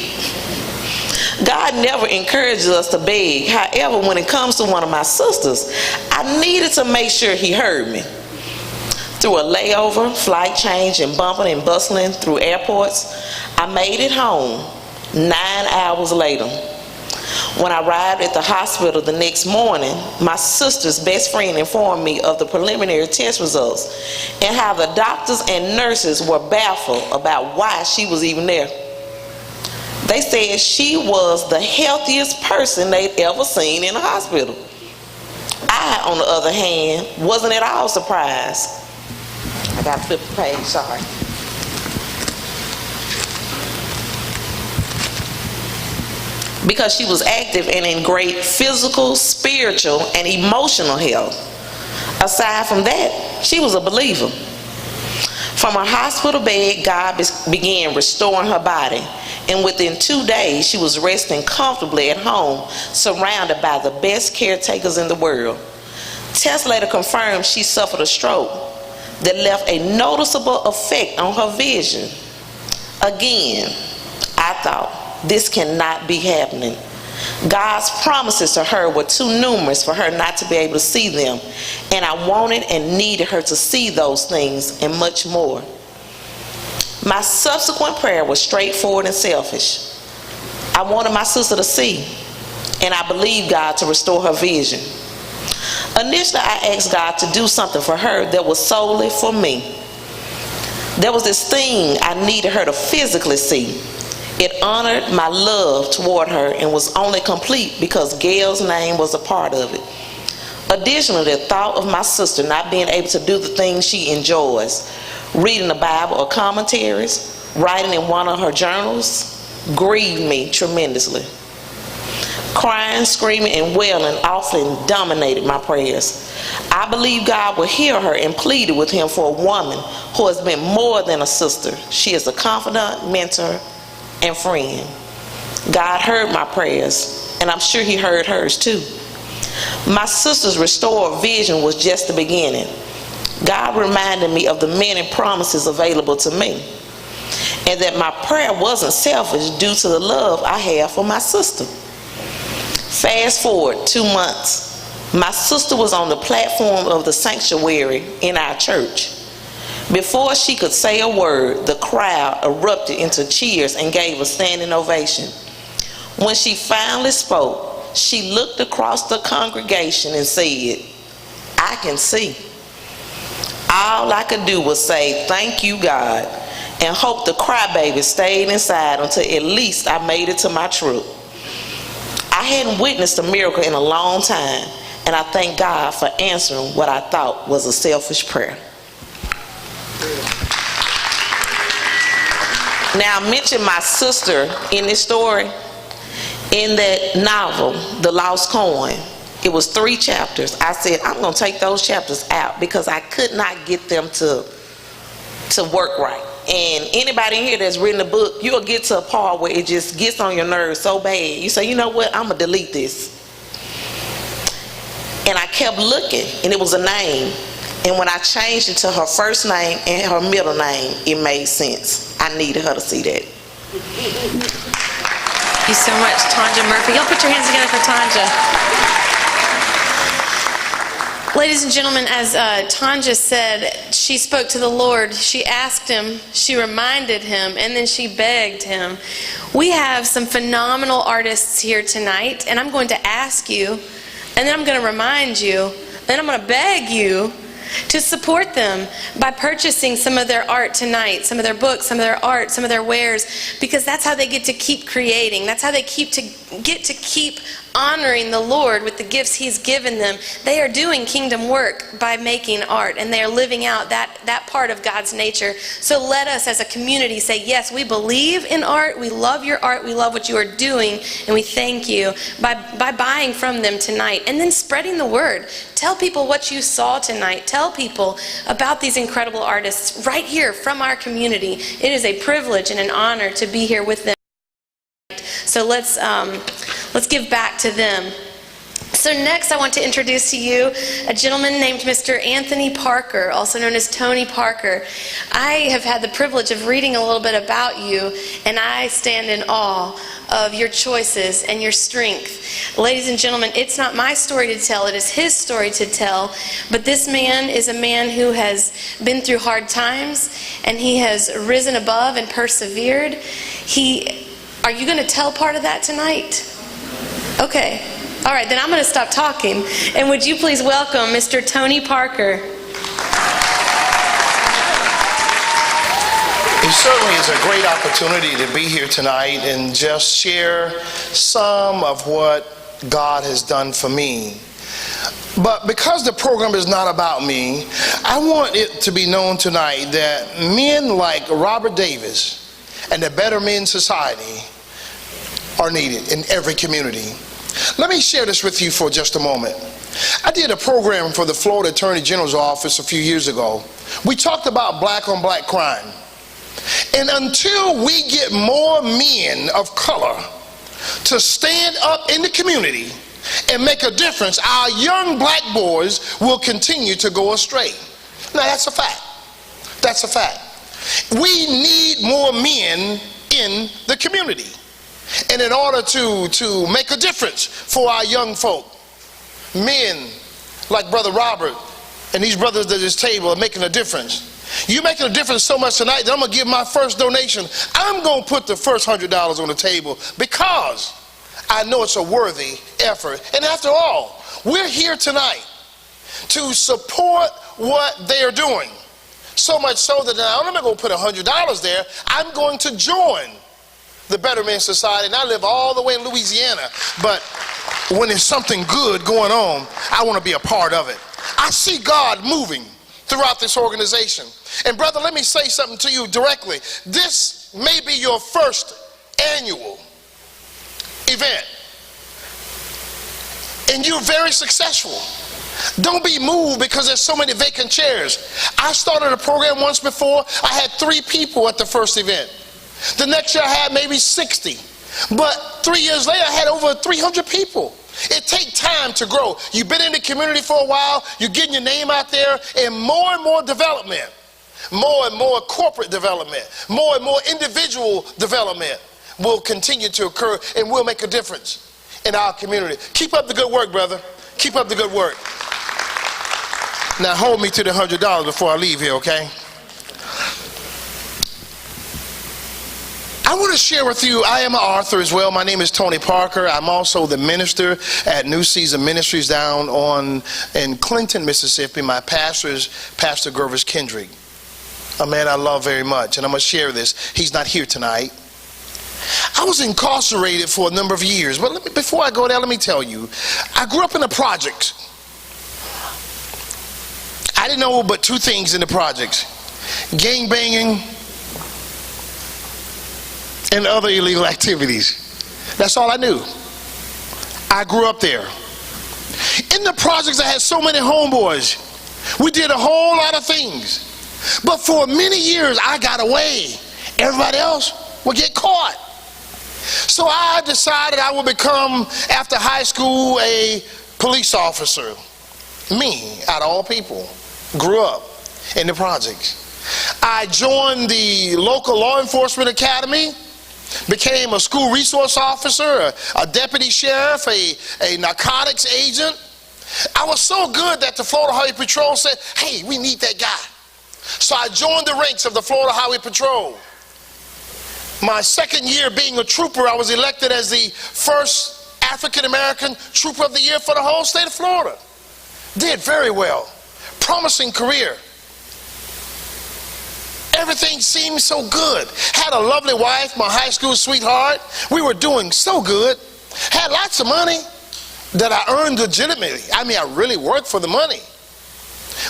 God never encourages us to beg. However, when it comes to one of my sisters, I needed to make sure He heard me. Through a layover, flight change, and bumping and bustling through airports, I made it home 9 hours later. When I arrived at the hospital the next morning, my sister's best friend informed me of the preliminary test results and how the doctors and nurses were baffled about why she was even there. They said she was the healthiest person they'd ever seen in the hospital. I, on the other hand, wasn't at all surprised. I got to flip the page, sorry. Because she was active and in great physical, spiritual, and emotional health. Aside from that, she was a believer. From her hospital bed, God began restoring her body, and within 2 days, she was resting comfortably at home, surrounded by the best caretakers in the world. Tests later confirmed she suffered a stroke that left a noticeable effect on her vision. Again, I thought, this cannot be happening. God's promises to her were too numerous for her not to be able to see them, and I wanted and needed her to see those things and much more. My subsequent prayer was straightforward and selfish. I wanted my sister to see, and I believed God to restore her vision. Initially, I asked God to do something for her that was solely for me. There was this thing I needed her to physically see. It honored my love toward her and was only complete because Gail's name was a part of it. Additionally, the thought of my sister not being able to do the things she enjoys, reading the Bible or commentaries, writing in one of her journals, grieved me tremendously. Crying, screaming, and wailing often dominated my prayers. I believe God would hear her and pleaded with Him for a woman who has been more than a sister. She is a confidant, mentor, and friend. God heard my prayers, and I'm sure He heard hers too. My sister's restored vision was just the beginning. God reminded me of the many promises available to me, and that my prayer wasn't selfish due to the love I have for my sister. Fast forward 2 months, my sister was on the platform of the sanctuary in our church. Before she could say a word, the crowd erupted into cheers and gave a standing ovation. When she finally spoke, she looked across the congregation and said, "I can see." All I could do was say, "Thank you, God," and hope the crybaby stayed inside until at least I made it to my truck. I hadn't witnessed a miracle in a long time, and I thank God for answering what I thought was a selfish prayer. Now, I mentioned my sister in this story. In that novel, The Lost Coin, it was 3 chapters. I said, I'm going to take those chapters out because I could not get them to work right. And anybody in here that's written a book, you'll get to a part where it just gets on your nerves so bad. You say, you know what, I'm going to delete this. And I kept looking, and it was a name. And when I changed it to her first name and her middle name, it made sense. I needed her to see that. Thank you so much, Tanja Murphy. Y'all put your hands together for Tanja. Ladies and gentlemen, as Tanja said, she spoke to the Lord. She asked him, she reminded him, and then she begged him. We have some phenomenal artists here tonight, and I'm going to ask you, and then I'm going to remind you, and then I'm going to beg you to support them by purchasing some of their art tonight, some of their books, some of their art, some of their wares, because that's how they get to keep creating. That's how they get to keep honoring the Lord with the gifts He's given them. They are doing kingdom work by making art, and they are living out that part of God's nature. So let us as a community say, yes, we believe in art, we love your art, we love what you are doing, and we thank you by buying from them tonight, and then spreading the word. Tell people what you saw tonight. Tell people about these incredible artists right here from our community. It is a privilege and an honor to be here with them. So let's give back to them. So next I want to introduce to you a gentleman named Mr. Anthony Parker, also known as Tony Parker. I have had the privilege of reading a little bit about you, and I stand in awe of your choices and your strength. Ladies and gentlemen, it's not my story to tell, it is his story to tell, but this man is a man who has been through hard times, and he has risen above and persevered. Are you going to tell part of that tonight? Okay. All right, then I'm going to stop talking. And would you please welcome Mr. Tony Parker. It certainly is a great opportunity to be here tonight and just share some of what God has done for me. But because the program is not about me, I want it to be known tonight that men like Robert Davis and the Better Men Society are needed in every community. Let me share this with you for just a moment. I did a program for the Florida Attorney General's office a few years ago. We talked about black on black crime. And until we get more men of color to stand up in the community and make a difference, our young black boys will continue to go astray. Now that's a fact. That's a fact. We need more men in the community. And in order to make a difference for our young folk, men like Brother Robert and these brothers at this table are making a difference. You're making a difference so much tonight that I'm going to give my first donation. I'm going to put the first $100 on the table because I know it's a worthy effort. And after all, we're here tonight to support what they are doing. So much so that now I'm not going to put $100 there. I'm going to join the Better Men Society, and I live all the way in Louisiana, but when there's something good going on, I want to be a part of it. I see God moving throughout this organization. And brother, let me say something to you directly. This may be your first annual event, and you're very successful. Don't be moved because there's so many vacant chairs. I started a program once before. I had 3 people at the first event. The next year I had maybe 60. But 3 years later I had over 300 people. It takes time to grow. You've been in the community for a while, you're getting your name out there, and more development, more and more corporate development, more and more individual development will continue to occur and will make a difference in our community. Keep up the good work, brother. Keep up the good work. Now hold me to the $100 before I leave here, okay? I want to share with you, I am an author as well. My name is Tony Parker. I'm also the minister at New Season Ministries down in Clinton, Mississippi. My pastor is Pastor Gervis Kendrick, a man I love very much. And I'm going to share this. He's not here tonight. I was incarcerated for a number of years. But before I go there, let me tell you, I grew up in the projects. I didn't know but 2 things in the projects: gang banging and other illegal activities. That's all I knew. I grew up there. In the projects I had so many homeboys. We did a whole lot of things. But for many years I got away. Everybody else would get caught. So I decided I would become, after high school, a police officer. Me, out of all people, grew up in the projects. I joined the local law enforcement academy, became a school resource officer, a deputy sheriff, a narcotics agent, I was so good that the Florida Highway Patrol said, hey, we need that guy. So I joined the ranks of the Florida Highway Patrol. My second year being a trooper, I was elected as the first African-American Trooper of the Year for the whole state of Florida. Did very well. Promising career. Everything seemed so good. Had a lovely wife, my high school sweetheart. We were doing so good. Had lots of money that I earned legitimately. I mean, I really worked for the money.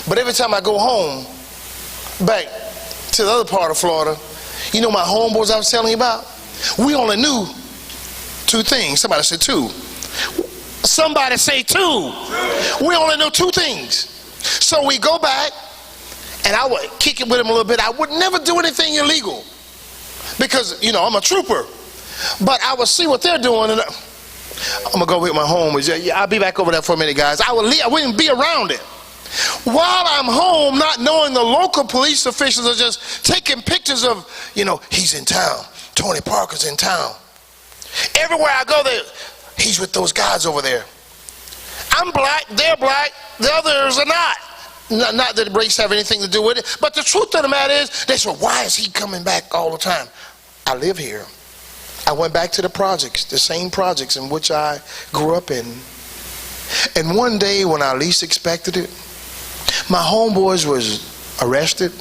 But every time I go home, back to the other part of Florida, you know my homeboys I was telling you about? We only knew two things. Somebody said two. Somebody say two. We only knew two things. So we go back, and I would kick it with him a little bit. I would never do anything illegal because, you know, I'm a trooper. But I would see what they're doing, and I'm going to go with my homies. Yeah, I'll be back over there for a minute, guys. I wouldn't be around it. While I'm home, not knowing the local police officials are just taking pictures of, you know, he's in town. Tony Parker's in town. Everywhere I go there, he's with those guys over there. I'm black, they're black, the others are not. Not that race have anything to do with it, but the truth of the matter is, they said, why is he coming back all the time? I live here. I went back to the projects, the same projects in which I grew up in. And one day when I least expected it, my homeboys was arrested.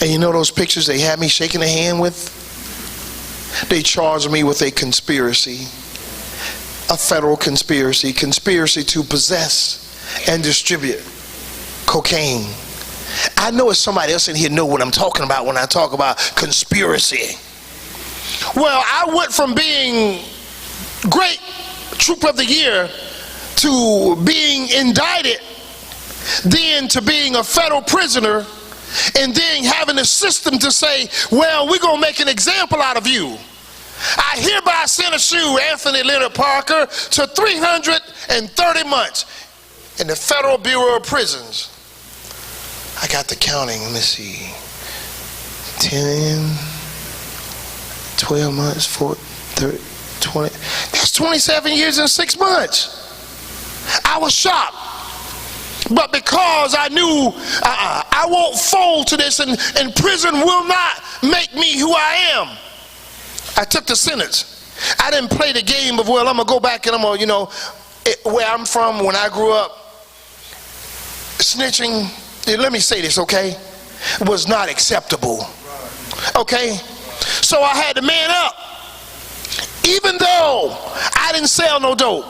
And you know those pictures they had me shaking a hand with? They charged me with a conspiracy, a federal conspiracy to possess and distribute cocaine. I know it's somebody else in here know what I'm talking about when I talk about conspiracy. Well, I went from being great Trooper of the Year to being indicted, then to being a federal prisoner, and then having a system to say, well, we're going to make an example out of you. I hereby sentence you, Anthony Leonard Parker, to 330 months in the Federal Bureau of Prisons. I got the counting, let me see, 10, 12 months, 4, 30, 20, that's 27 years and 6 months. I was shocked. But because I knew I won't fold to this, and prison will not make me who I am, I took the sentence. I didn't play the game of, well, I'm going to go back and I'm going to, you know, where I'm from, when I grew up, snitching, let me say this, okay, was not acceptable. Okay? So I had to man up. Even though I didn't sell no dope,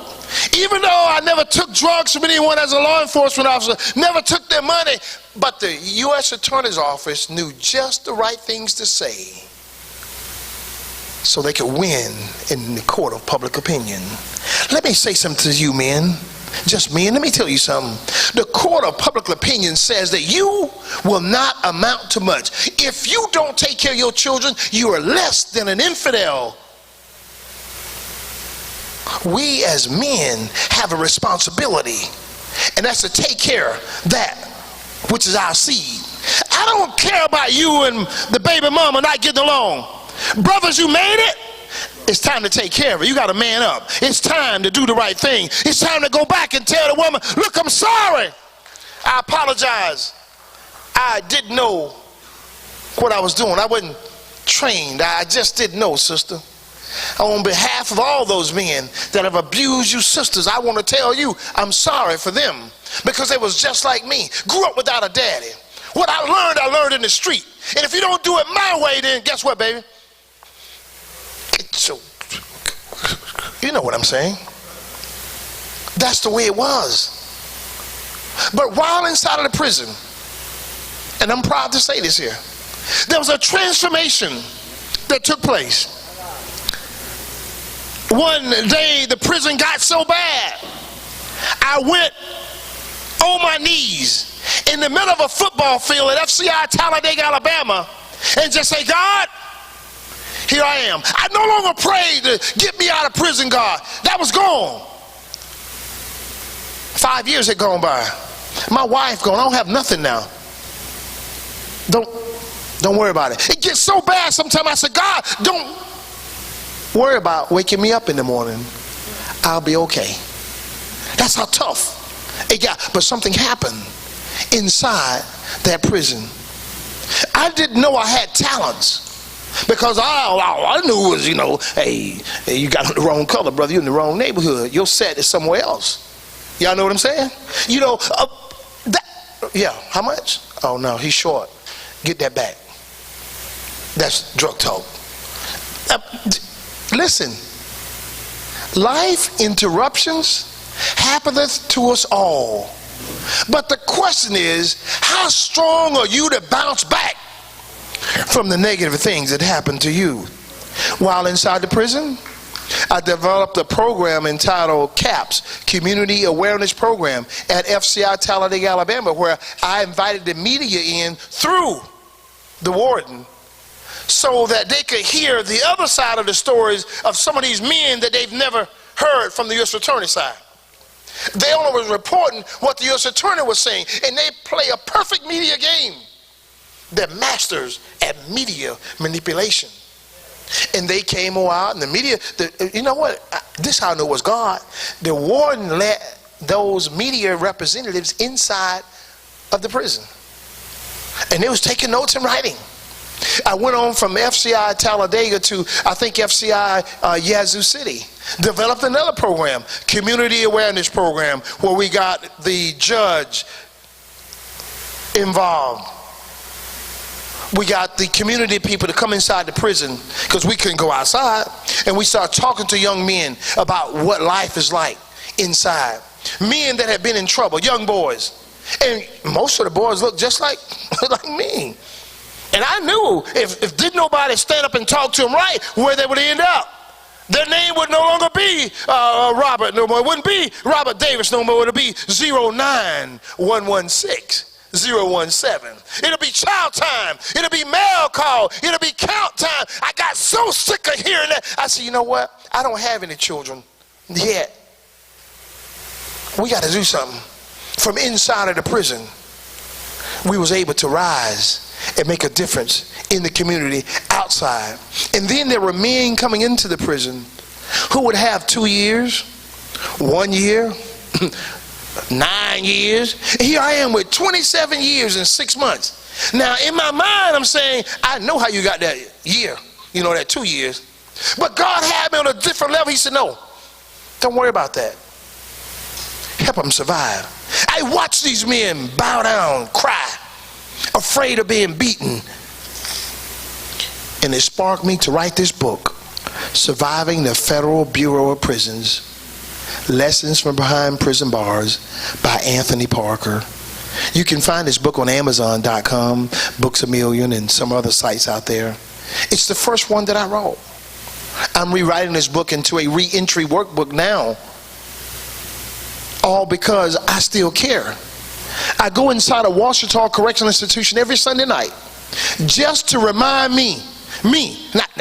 even though I never took drugs from anyone as a law enforcement officer, never took their money, but the U.S. Attorney's Office knew just the right things to say so they could win in the court of public opinion. Let me say something to you men, just men, let me tell you something. The court of public opinion says that you will not amount to much. If you don't take care of your children, you are less than an infidel. We as men have a responsibility, and that's to take care of that which is our seed. I don't care about you and the baby mama not getting along. Brothers, you made it. It's time to take care of it. You got to man up. It's time to do the right thing. It's time to go back and tell the woman, look, I'm sorry. I apologize. I didn't know what I was doing. I wasn't trained. I just didn't know, sister. On behalf of all those men that have abused you sisters, I want to tell you I'm sorry for them, because they was just like me. Grew up without a daddy. What I learned in the street. And if you don't do it my way, then guess what, baby? So, you know what I'm saying. That's the way it was. But while inside of the prison, and I'm proud to say this here, there was a transformation that took place. One day the prison got so bad, I went on my knees in the middle of a football field at FCI Talladega, Alabama, and just say, God, here I am. I no longer prayed to get me out of prison, God. That was gone. 5 years had gone by. My wife gone. I don't have nothing now. Don't worry about it. It gets so bad sometimes I say, God, don't worry about waking me up in the morning. I'll be okay. That's how tough it got. But something happened inside that prison. I didn't know I had talents. Because all I knew was, hey, you got the wrong color, brother. You're in the wrong neighborhood. Your set is somewhere else. Y'all know what I'm saying? How much? Oh, no, he's short. Get that back. That's drug talk. Listen, life interruptions happeneth to us all. But the question is, how strong are you to bounce back from the negative things that happen to you? While inside the prison, I developed a program entitled CAPS, Community Awareness Program, at FCI Talladega, Alabama, where I invited the media in through the warden so that they could hear the other side of the stories of some of these men that they've never heard from the U.S. Attorney side. They only was reporting what the U.S. Attorney was saying, and they play a perfect media game. They're masters at media manipulation. And they came out, and the media, you know what? This how I know it was God. The warden let those media representatives inside of the prison. And they was taking notes and writing. I went on from FCI Talladega to, I think, FCI Yazoo City. Developed another program, Community Awareness Program, where we got the judge involved. We got the community people to come inside the prison because we couldn't go outside. And we started talking to young men about what life is like inside. Men that have been in trouble, young boys. And most of the boys look just like me. And I knew if didn't nobody stand up and talk to them right, where they would end up. Their name would no longer be Robert no more. It wouldn't be Robert Davis no more. It would be 09116. 017. It'll be child time. It'll be mail call. It'll be count time. I got so sick of hearing that. I said, you know what? I don't have any children yet. We got to do something. From inside of the prison, we was able to rise and make a difference in the community outside. And then there were men coming into the prison who would have 2 years, 1 year, 9 years. Here I am with 27 years and 6 months. Now in my mind I'm saying, I know how you got that year, that 2 years. But God had me on a different level. He said, no, don't worry about that. Help them survive. I watched these men bow down, cry, afraid of being beaten. And it sparked me to write this book, Surviving the Federal Bureau of Prisons, Lessons from Behind Prison Bars by Anthony Parker. You can find this book on Amazon.com, Books A Million, and some other sites out there. It's the first one that I wrote. I'm rewriting this book into a re-entry workbook now, all because I still care. I go inside a Washita Correctional Institution every Sunday night just to remind me,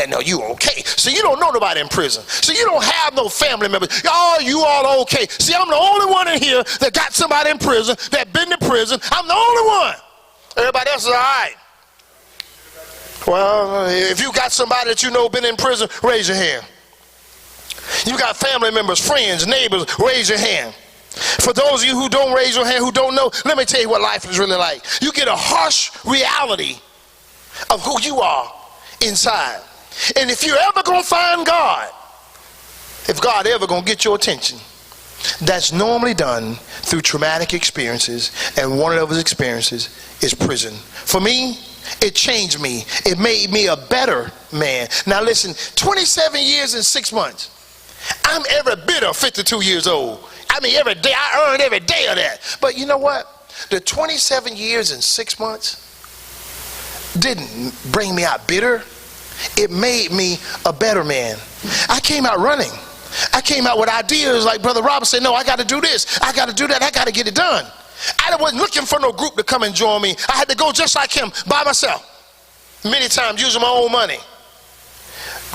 no, you okay. See, you don't know nobody in prison. See, you don't have no family members. Oh, you all okay. See, I'm the only one in here that got somebody in prison, that been to prison. I'm the only one. Everybody else is all right. Well, if you got somebody that you know been in prison, raise your hand. You got family members, friends, neighbors, raise your hand. For those of you who don't raise your hand, who don't know, let me tell you what life is really like. You get a harsh reality of who you are inside. And if you're ever going to find God, if God ever going to get your attention, that's normally done through traumatic experiences, and one of those experiences is prison. For me, it changed me. It made me a better man. Now listen, 27 years and 6 months. I'm every bit of 52 years old. I mean, every day, I earned every day of that. But you know what? The 27 years and 6 months didn't bring me out bitter. It made me a better man. I came out running. I came out with ideas like Brother Robert said, no, I got to do this. I got to do that. I got to get it done. I wasn't looking for no group to come and join me. I had to go just like him, by myself. Many times using my own money.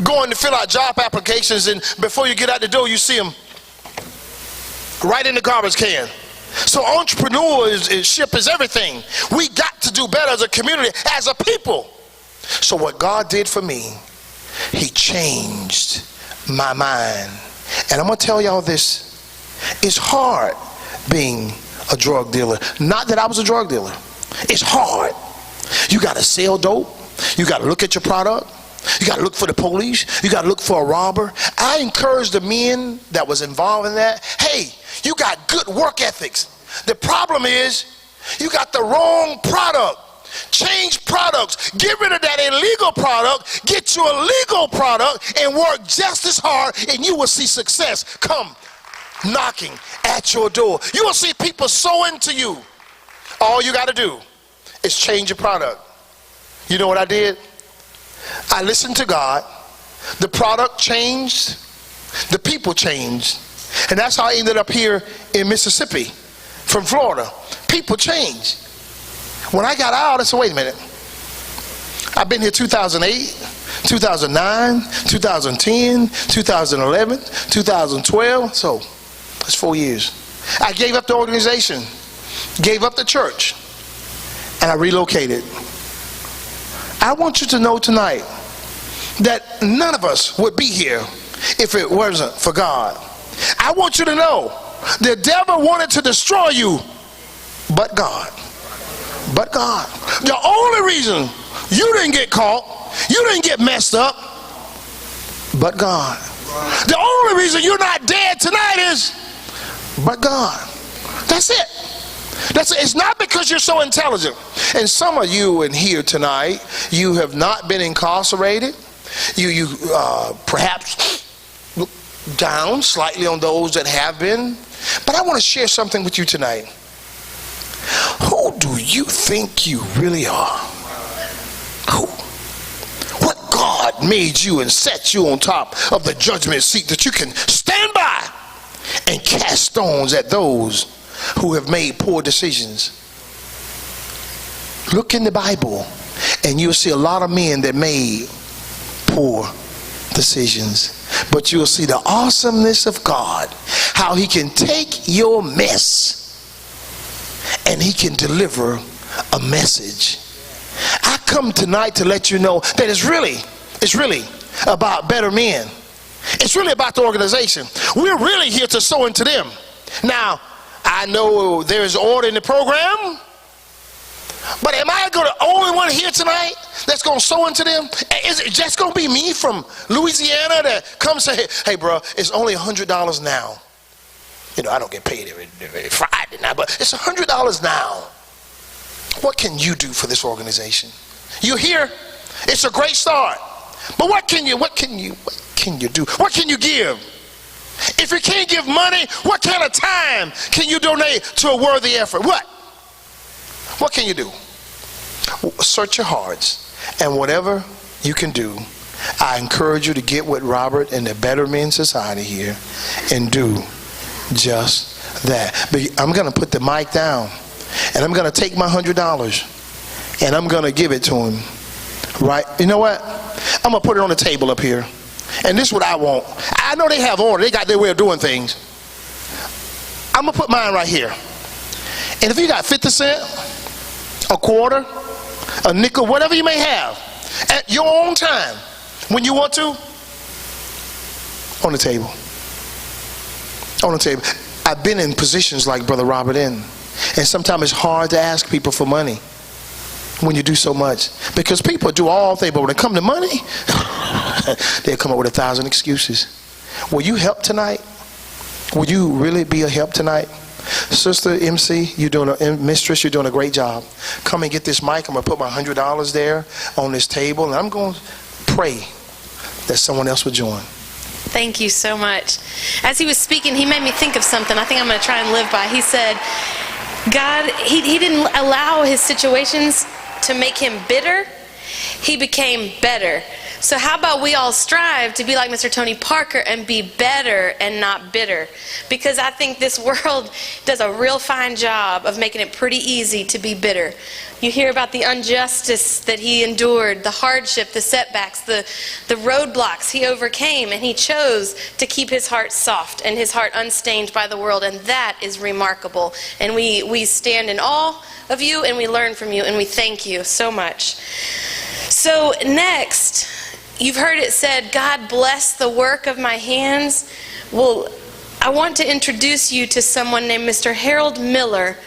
Going to fill out job applications, and before you get out the door, you see them right in the garbage can. So entrepreneurship is everything. We got to do better as a community, as a people. So what God did for me, he changed my mind. And I'm going to tell y'all this. It's hard being a drug dealer. Not that I was a drug dealer. It's hard. You got to sell dope. You got to look at your product. You got to look for the police. You got to look for a robber. I encourage the men that was involved in that, hey, you got good work ethics. The problem is you got the wrong product. Change products. Get rid of that illegal product. Get you a legal product and work just as hard, and you will see success come knocking at your door. You will see people sow into you. All you got to do is change your product. You know what I did? I listened to God. The product changed. The people changed. And that's how I ended up here in Mississippi from Florida. People changed. When I got out, I said, wait a minute. I've been here 2008, 2009, 2010, 2011, 2012. So that's 4 years. I gave up the organization, gave up the church, and I relocated. I want you to know tonight that none of us would be here if it wasn't for God. I want you to know the devil wanted to destroy you, but God. But God. The only reason you didn't get caught, you didn't get messed up, but God. The only reason you're not dead tonight is but God. That's it. That's it. It's not because you're so intelligent. And some of you in here tonight, you have not been incarcerated. You perhaps look down slightly on those that have been. But I want to share something with you tonight. Who do you think you really are? Who? What God made you and set you on top of the judgment seat that you can stand by and cast stones at those who have made poor decisions? Look in the Bible and you'll see a lot of men that made poor decisions. But you'll see the awesomeness of God, how he can take your mess and he can deliver a message. I come tonight to let you know that it's really about better men. It's really about the organization. We're really here to sow into them. Now, I know there's order in the program, but am I the only one here tonight that's going to sow into them? Is it just going to be me from Louisiana that comes and say, hey bro, it's only $100 now. You know, I don't get paid every Friday now, but it's $100 now. What can you do for this organization? You're here. It's a great start. But what can you do? What can you give? If you can't give money, what kind of time can you donate to a worthy effort? What can you do? Search your hearts, and whatever you can do, I encourage you to get with Robert and the Better Men Society here and do just that. But I'm going to put the mic down and I'm going to take my $100 and I'm going to give it to him. Right? You know what? I'm going to put it on the table up here. And this is what I want. I know they have order. They got their way of doing things. I'm going to put mine right here. And if you got 50 cents, a quarter, a nickel, whatever you may have, at your own time, when you want to, on the table. On the table. I've been in positions like Brother Robert in, and sometimes it's hard to ask people for money when you do so much, because people do all things, but when it comes to money, they'll come up with 1,000 excuses. Will you help tonight? Will you really be a help tonight? Sister MC, mistress, you're doing a great job. Come and get this mic. I'm going to put my $100 there on this table, and I'm going to pray that someone else would join. Thank you so much. As he was speaking, he made me think of something I think I'm going to try and live by. He said, God, he didn't allow his situations to make him bitter. He became better. So how about we all strive to be like Mr. Tony Parker and be better and not bitter? Because I think this world does a real fine job of making it pretty easy to be bitter. You hear about the injustice that he endured, the hardship, the setbacks, the roadblocks he overcame, and he chose to keep his heart soft and his heart unstained by the world, and that is remarkable. And we stand in awe of you, and we learn from you, and we thank you so much. So next, you've heard it said, God bless the work of my hands. Well, I want to introduce you to someone named Mr. Harold Miller.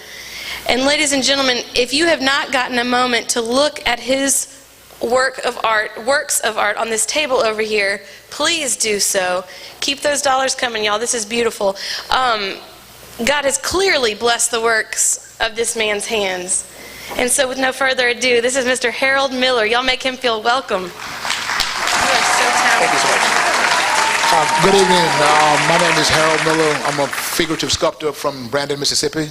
And ladies and gentlemen, if you have not gotten a moment to look at his works of art on this table over here, please do so. Keep those dollars coming, y'all. This is beautiful. God has clearly blessed the works of this man's hands. And so with no further ado, this is Mr. Harold Miller. Y'all make him feel welcome. You are so talented. Thank you so much. Good evening. My name is Harold Miller. I'm a figurative sculptor from Brandon, Mississippi.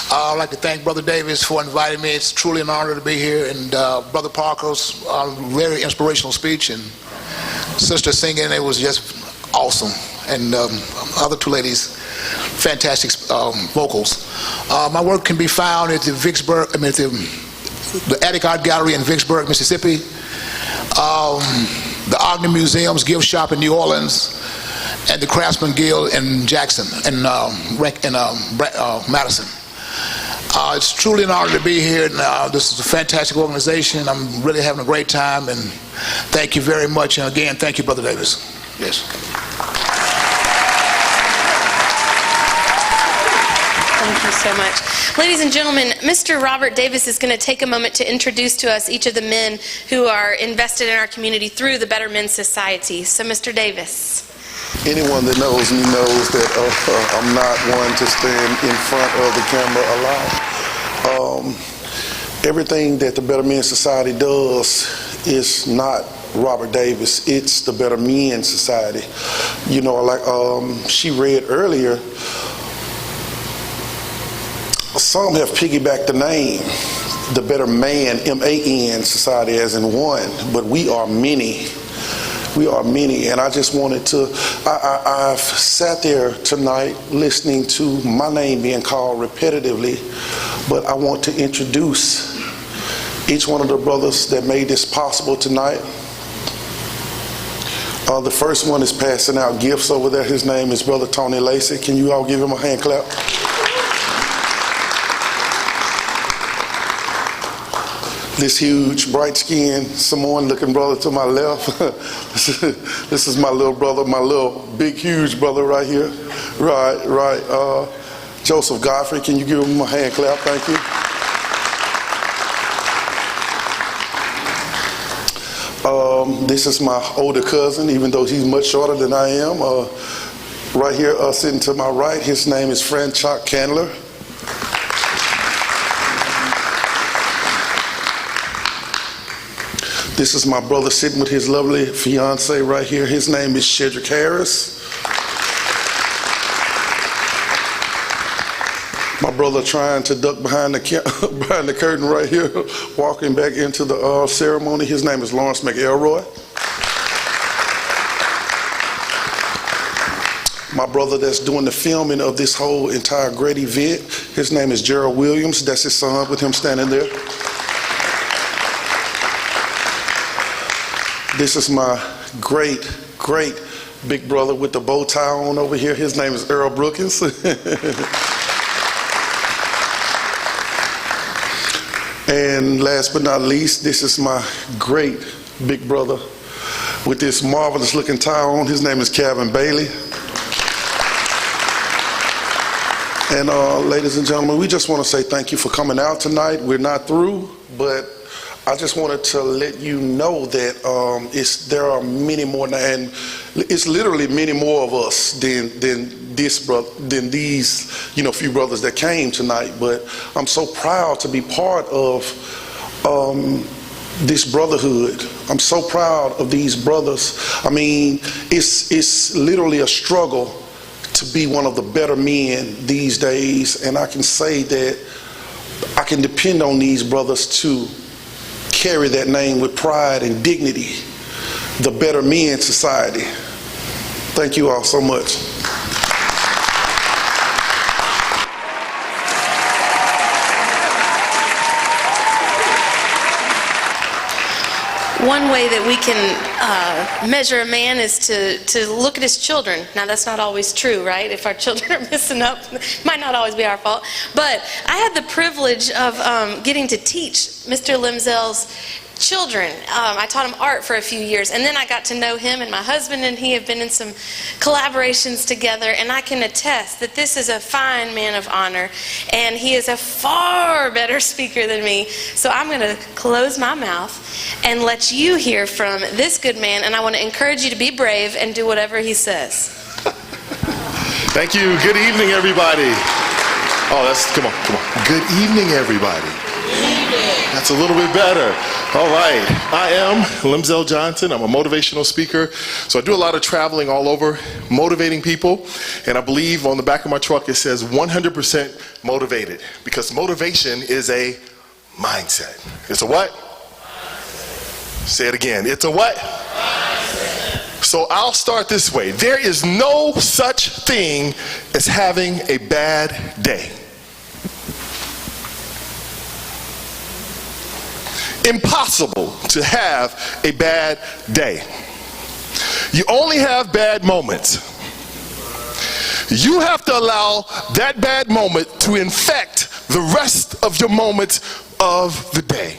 I'd like to thank Brother Davis for inviting me. It's truly an honor to be here. And Brother Parker's very inspirational speech and sister singing, it was just awesome. And other two ladies, fantastic vocals. My work can be found at the the Attic Art Gallery in Vicksburg, Mississippi. The Ogden Museum's gift shop in New Orleans, and the Craftsman Guild in Jackson and Madison. It's truly an honor to be here. And, this is a fantastic organization. I'm really having a great time, and thank you very much. And again, thank you, Brother Davis. Yes. Thank you so much. Ladies and gentlemen, Mr. Robert Davis is going to take a moment to introduce to us each of the men who are invested in our community through the Better Men Society. So, Mr. Davis. Anyone that knows me knows that I'm not one to stand in front of the camera a lot. Everything that the Better Men Society does is not Robert Davis, it's the Better Men Society. You know, like she read earlier, some have piggybacked the name, the Better Man, M-A-N Society, as in one, but we are many. We are many, and I just wanted to, I've sat there tonight listening to my name being called repetitively, but I want to introduce each one of the brothers that made this possible tonight. The first one is passing out gifts over there. His name is Brother Tony Lacey. Can you all give him a hand clap? This huge, bright-skinned, Samoan-looking brother to my left. This is my little brother, my little big, huge brother right here. Right. Joseph Godfrey, can you give him a hand clap? Thank you. This is my older cousin, even though he's much shorter than I am. Right here, sitting to my right, his name is Franchot Candler. This is my brother sitting with his lovely fiance right here. His name is Shedrick Harris. My brother trying to duck behind behind the curtain right here, walking back into the ceremony. His name is Lawrence McElroy. My brother that's doing the filming of this whole entire great event, his name is Gerald Williams. That's his son with him standing there. This is my great big brother with the bow tie on over here. His name is Earl Brookins. And last but not least, this is my great big brother with this marvelous looking tie on. His name is Calvin Bailey. And ladies and gentlemen, we just want to say thank you for coming out tonight. We're not through, but I just wanted to let you know that there are many more, and it's literally many more of us than these few brothers that came tonight. But I'm so proud to be part of this brotherhood. I'm so proud of these brothers. I mean, it's literally a struggle to be one of the better men these days, and I can say that I can depend on these brothers to carry that name with pride and dignity, the Better Men Society. Thank you all so much. One way that we can measure a man is to look at his children. Now, that's not always true, right? If our children are messing up, it might not always be our fault. But I had the privilege of getting to teach Mr. Limzell's children. I taught him art for a few years, and then I got to know him, and my husband and he have been in some collaborations together, and I can attest that this is a fine man of honor, and he is a far better speaker than me. So I'm going to close my mouth and let you hear from this good man, and I want to encourage you to be brave and do whatever he says. Thank you. Good evening, everybody. Oh, come on. Good evening, everybody. That's a little bit better. All right. I am Limzell Johnson. I'm a motivational speaker. So I do a lot of traveling all over, motivating people. And I believe on the back of my truck it says 100% motivated, because motivation is a mindset. It's a what? Say it again. It's a what? So I'll start this way. There is no such thing as having a bad day. Impossible to have a bad day. You only have bad moments. You have to allow that bad moment to infect the rest of your moments of the day.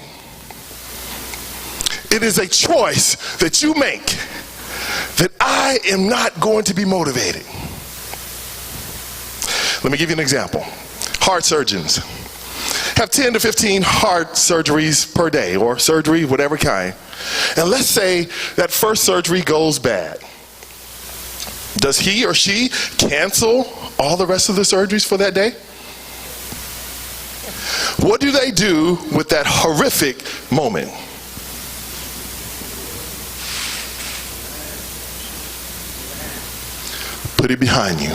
It is a choice that you make, that I am not going to be motivated. Let me give you an example. Heart surgeons have 10 to 15 heart surgeries per day, or surgery, whatever kind. And let's say that first surgery goes bad. Does he or she cancel all the rest of the surgeries for that day? What do they do with that horrific moment? Put it behind you.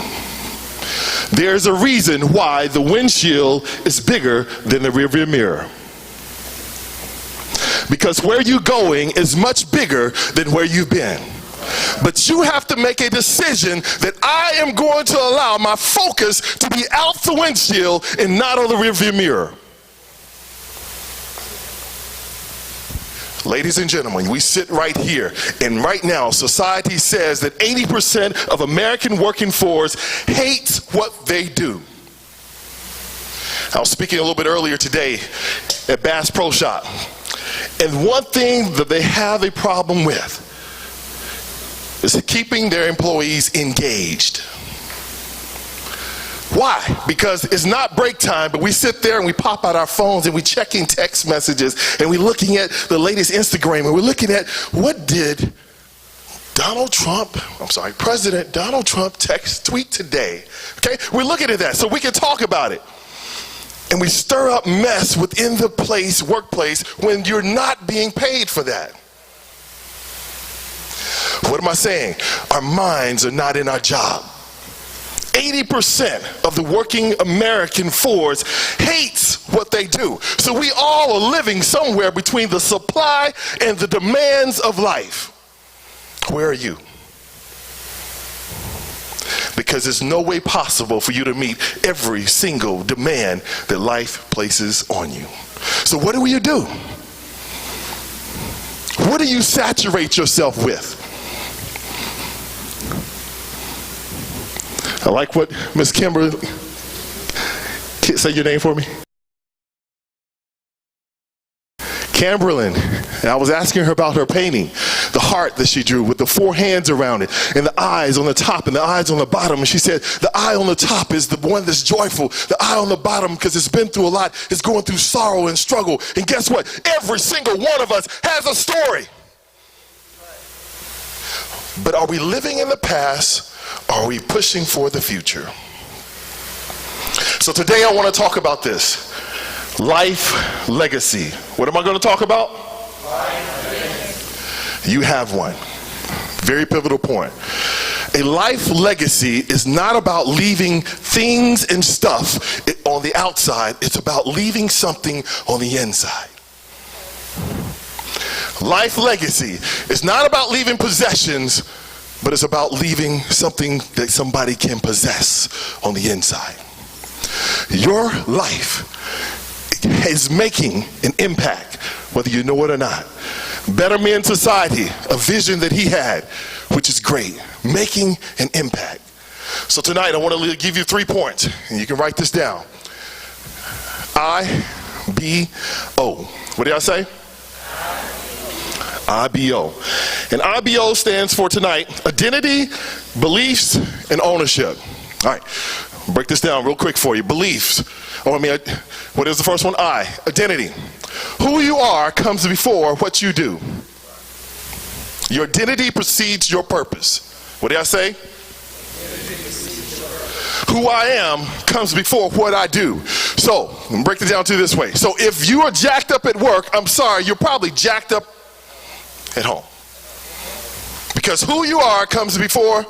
There's a reason why the windshield is bigger than the rearview mirror. Because where you're going is much bigger than where you've been. But you have to make a decision that I am going to allow my focus to be out the windshield and not on the rearview mirror. Ladies and gentlemen, we sit right here, and right now society says that 80% of American working force hates what they do. I was speaking a little bit earlier today at Bass Pro Shop, and one thing that they have a problem with is keeping their employees engaged. Why? Because it's not break time, but we sit there and we pop out our phones and we checking text messages and we're looking at the latest Instagram and we're looking at what did President Donald Trump tweet today. Okay? We're looking at that so we can talk about it. And we stir up mess within the workplace when you're not being paid for that. What am I saying? Our minds are not in our job. 80% of the working American force hates what they do. So we all are living somewhere between the supply and the demands of life. Where are you? Because there's no way possible for you to meet every single demand that life places on you. So what do you do? What do you saturate yourself with? I like what Miss Kimber, say your name for me. Camberlyn. And I was asking her about her painting, the heart that she drew with the four hands around it and the eyes on the top and the eyes on the bottom. And she said the eye on the top is the one that's joyful. The eye on the bottom, because it's been through a lot, is going through sorrow and struggle. And guess what? Every single one of us has a story. But are we living in the past? Or are we pushing for the future? So today I want to talk about this. Life legacy. What am I going to talk about? You have one. Very pivotal point. A life legacy is not about leaving things and stuff on the outside. It's about leaving something on the inside. Life legacy is not about leaving possessions, but it's about leaving something that somebody can possess on the inside. Your life is making an impact, whether you know it or not. Better Man Society, a vision that he had, which is great, making an impact. So tonight I want to give you 3 points, and you can write this down. IBO. What did I say? IBO. And IBO stands for tonight, identity, beliefs, and ownership. All right, break this down real quick for you. Beliefs. What is the first one? Identity. Who you are comes before what you do. Your identity precedes your purpose. What did I say? Who I am comes before what I do. So, I'm gonna break it down to this way. So if you are jacked up at work, I'm sorry, you're probably jacked up at home. Because who you are comes before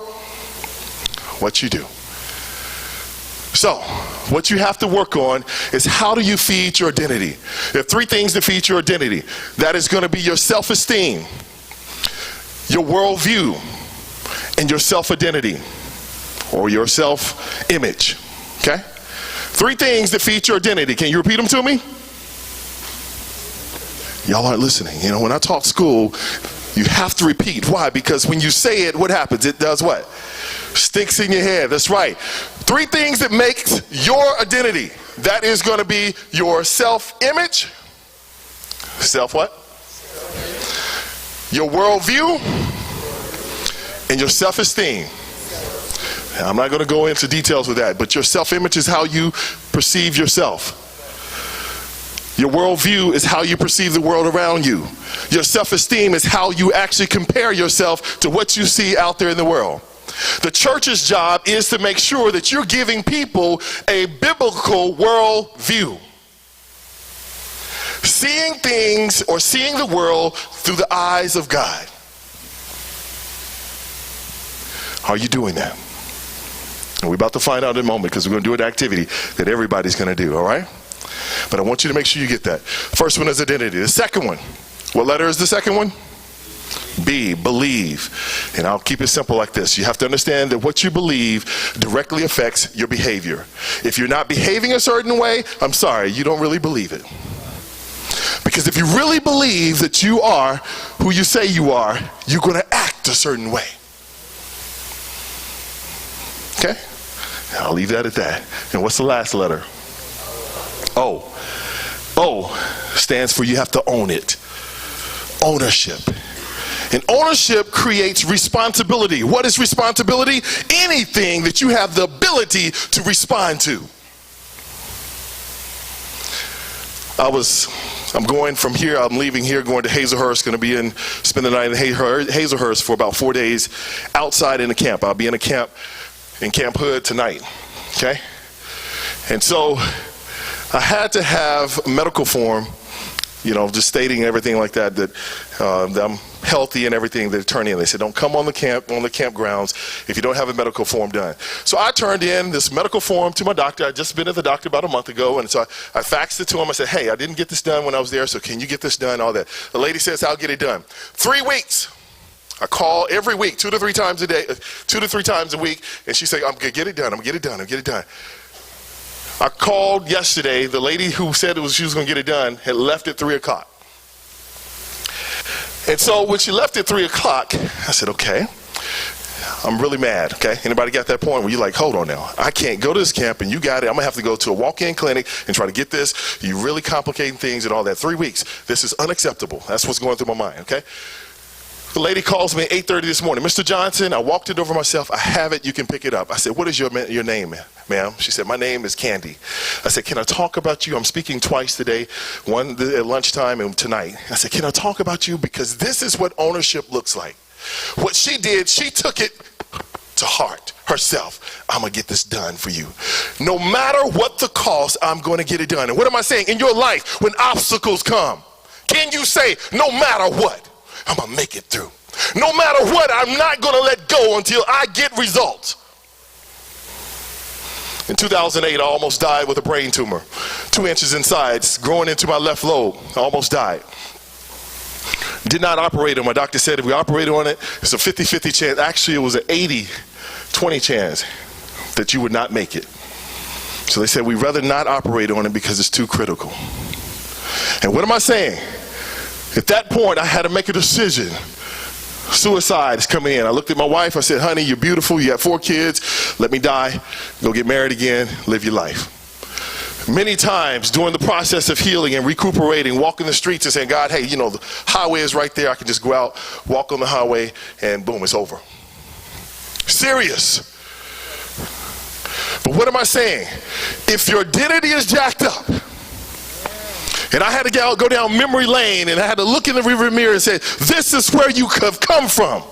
what you do. So, what you have to work on is how do you feed your identity? There are three things that feed your identity. That is going to be your self-esteem, your worldview, and your self-identity, or your self-image. Okay? Three things that feed your identity. Can you repeat them to me? Y'all aren't listening. You know, when I taught school, you have to repeat. Why? Because when you say it, what happens? It does what? Sticks in your head. That's right. Three things that makes your identity. That is going to be your self-image. Self what? Your worldview and your self-esteem. I'm not going to go into details with that, but your self-image is how you perceive yourself. Your worldview is how you perceive the world around you. Your self-esteem is how you actually compare yourself to what you see out there in the world. The church's job is to make sure that you're giving people a biblical worldview. Seeing things or seeing the world through the eyes of God. Are you doing that? And we're about to find out in a moment because we're going to do an activity that everybody's going to do, all right? But I want you to make sure you get that. First one is identity. The second one, what letter is the second one? B, believe. And I'll keep it simple like this. You have to understand that what you believe directly affects your behavior. If you're not behaving a certain way, I'm sorry, you don't really believe it. Because if you really believe that you are who you say you are, you're going to act a certain way. Okay? I'll leave that at that. And what's the last letter? O. O stands for you have to own it. Ownership. And ownership creates responsibility. What is responsibility? Anything that you have the ability to respond to. I'm going from here, I'm leaving here, going to Hazelhurst, going to spend the night in Hazelhurst for about 4 days outside in the camp. I'll be in a camp in Camp Hood tonight, okay? And so I had to have a medical form, you know, just stating everything like that, that I'm healthy and everything. They turned in. They said, don't come on the campgrounds if you don't have a medical form done. So I turned in this medical form to my doctor. I'd just been at the doctor about a month ago, and so I faxed it to him. I said, hey, I didn't get this done when I was there, so can you get this done, all that. The lady says, I'll get it done. 3 weeks. I call every week, 2 to 3 times a day, 2 to 3 times a week, and she said, I'm going to get it done, I'm going to get it done, I'm going to get it done. I called yesterday. The lady who said she was going to get it done had left at 3 o'clock. And so when she left at 3 o'clock, I said, okay, I'm really mad, okay? Anybody got that point where you're like, hold on now, I can't go to this camp and you got it. I'm going to have to go to a walk-in clinic and try to get this. You're really complicating things and all that. 3 weeks. This is unacceptable. That's what's going through my mind, okay? The lady calls me at 8:30 this morning. Mr. Johnson, I walked it over myself. I have it. You can pick it up. I said, what is your name, ma'am? She said, my name is Candy. I said, can I talk about you? I'm speaking twice today, one at lunchtime and tonight. I said, can I talk about you? Because this is what ownership looks like. What she did, she took it to heart herself. I'm going to get this done for you. No matter what the cost, I'm going to get it done. And what am I saying? In your life, when obstacles come, can you say, no matter what, I'm going to make it through. No matter what, I'm not going to let go until I get results. In 2008, I almost died with a brain tumor. 2 inches inside, growing into my left lobe. I almost died. Did not operate on it. My doctor said if we operated on it, it's a 50-50 chance. Actually, it was an 80-20 chance that you would not make it. So they said we'd rather not operate on it because it's too critical. And what am I saying? At that point, I had to make a decision. Suicide is coming in. I looked at my wife. I said, honey, you're beautiful. You have 4 kids. Let me die. Go get married again. Live your life. Many times during the process of healing and recuperating, walking the streets and saying, God, hey, you know, the highway is right there. I can just go out, walk on the highway, and boom, it's over. Serious. But what am I saying? If your identity is jacked up, and I had to go down memory lane, and I had to look in the rearview mirror and say, this is where you have come from.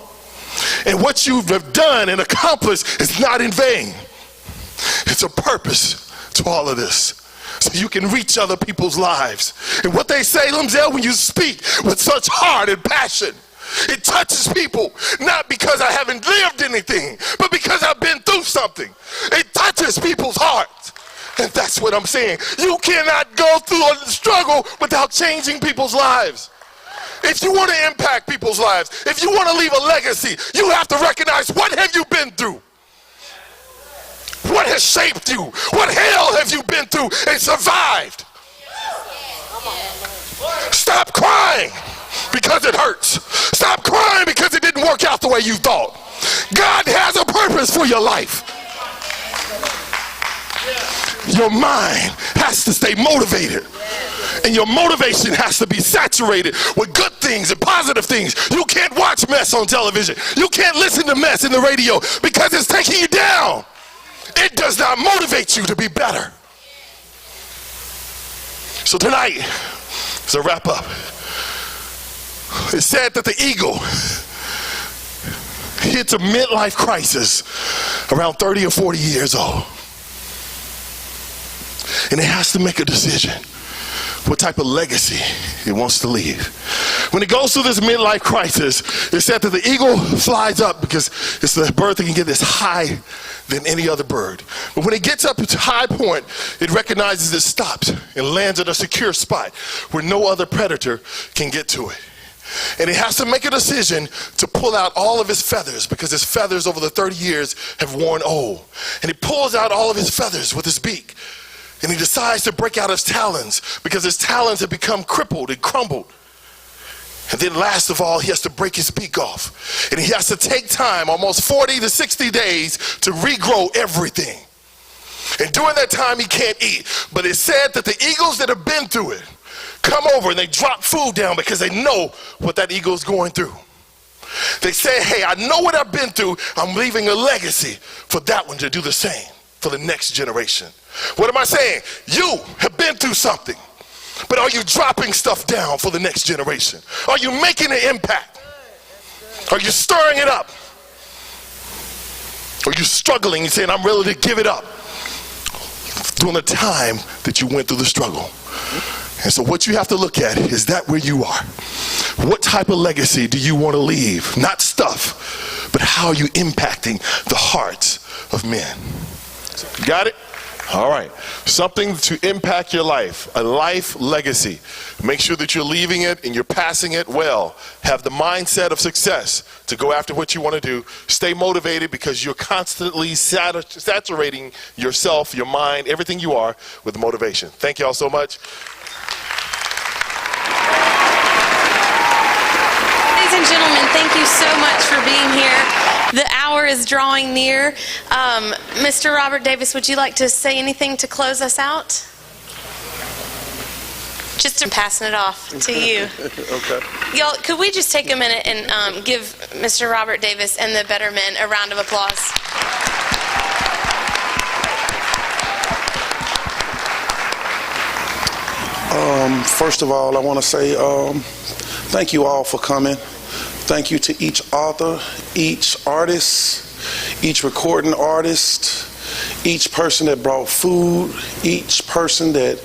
And what you have done and accomplished is not in vain. It's a purpose to all of this, so you can reach other people's lives. And what they say, Limzell, when you speak with such heart and passion, it touches people, not because I haven't lived anything, but because I've been through something. It touches people's hearts. And that's what I'm saying. You cannot go through a struggle without changing people's lives. If you want to impact people's lives, if you want to leave a legacy, you have to recognize, what have you been through? What has shaped you? What hell have you been through and survived? Stop crying because it hurts. Stop crying because it didn't work out the way you thought. God has a purpose for your life. Your mind has to stay motivated, and your motivation has to be saturated with good things and positive things. You can't watch mess on television. You can't listen to mess in the radio because it's taking you down. It does not motivate you to be better. So tonight, as I wrap up, it's said that the eagle hits a midlife crisis around 30 or 40 years old. And it has to make a decision what type of legacy it wants to leave. When it goes through this midlife crisis, it's said that the eagle flies up because it's the bird that can get this high than any other bird. But when it gets up to a high point, it recognizes it stops and lands at a secure spot where no other predator can get to it. And it has to make a decision to pull out all of his feathers, because his feathers over the 30 years have worn old. And he pulls out all of his feathers with his beak. And he decides to break out his talons because his talons have become crippled and crumbled. And then last of all, he has to break his beak off. And he has to take time, almost 40 to 60 days, to regrow everything. And during that time, he can't eat. But it's said that the eagles that have been through it come over and they drop food down because they know what that eagle is going through. They say, hey, I know what I've been through. I'm leaving a legacy for that one to do the same for the next generation. What am I saying? You have been through something, but are you dropping stuff down for the next generation? Are you making an impact? Are you stirring it up? Are you struggling and saying, I'm ready to give it up during the time that you went through the struggle? And so what you have to look at is that where you are. What type of legacy do you want to leave? Not stuff, but how are you impacting the hearts of men? Got it? All right. Something to impact your life, a life legacy. Make sure that you're leaving it and you're passing it well. Have the mindset of success to go after what you want to do. Stay motivated because you're constantly saturating yourself, your mind, everything you are with motivation. Thank you all so much. Ladies and gentlemen, thank you so much for being here. The hour is drawing near. Mr. Robert Davis, would you like to say anything to close us out? Just to passing it off to you. Okay. Y'all, could we just take a minute and give Mr. Robert Davis and the Better Men a round of applause? First of all, I want to say thank you all for coming. Thank you to each author, each artist, each recording artist, each person that brought food, each person that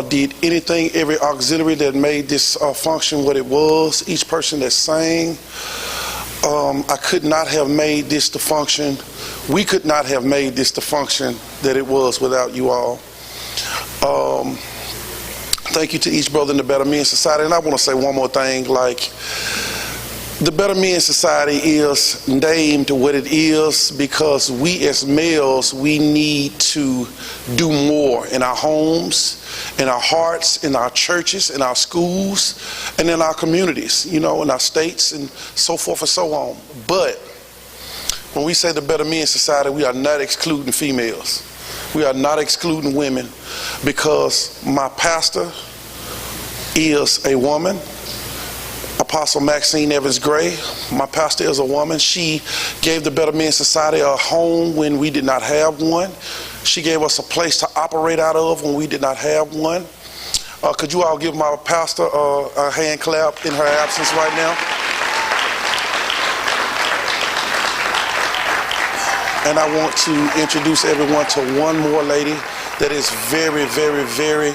did anything, every auxiliary that made this function what it was, each person that sang. I could not have made this the function. We could not have made this the function that it was without you all. Thank you to each brother in the Better Men Society. And I want to say one more thing, like, the Better Men Society is named what it is because we as males, we need to do more in our homes, in our hearts, in our churches, in our schools, and in our communities, you know, in our states and so forth and so on. But when we say the Better Men Society, we are not excluding females. We are not excluding women because my pastor is a woman. Apostle Maxine Evans Gray, my pastor, is a woman. She gave the Better Men Society a home when we did not have one. She gave us a place to operate out of when we did not have one. Could you all give my pastor a hand clap in her absence right now? And I want to introduce everyone to one more lady that is very, very, very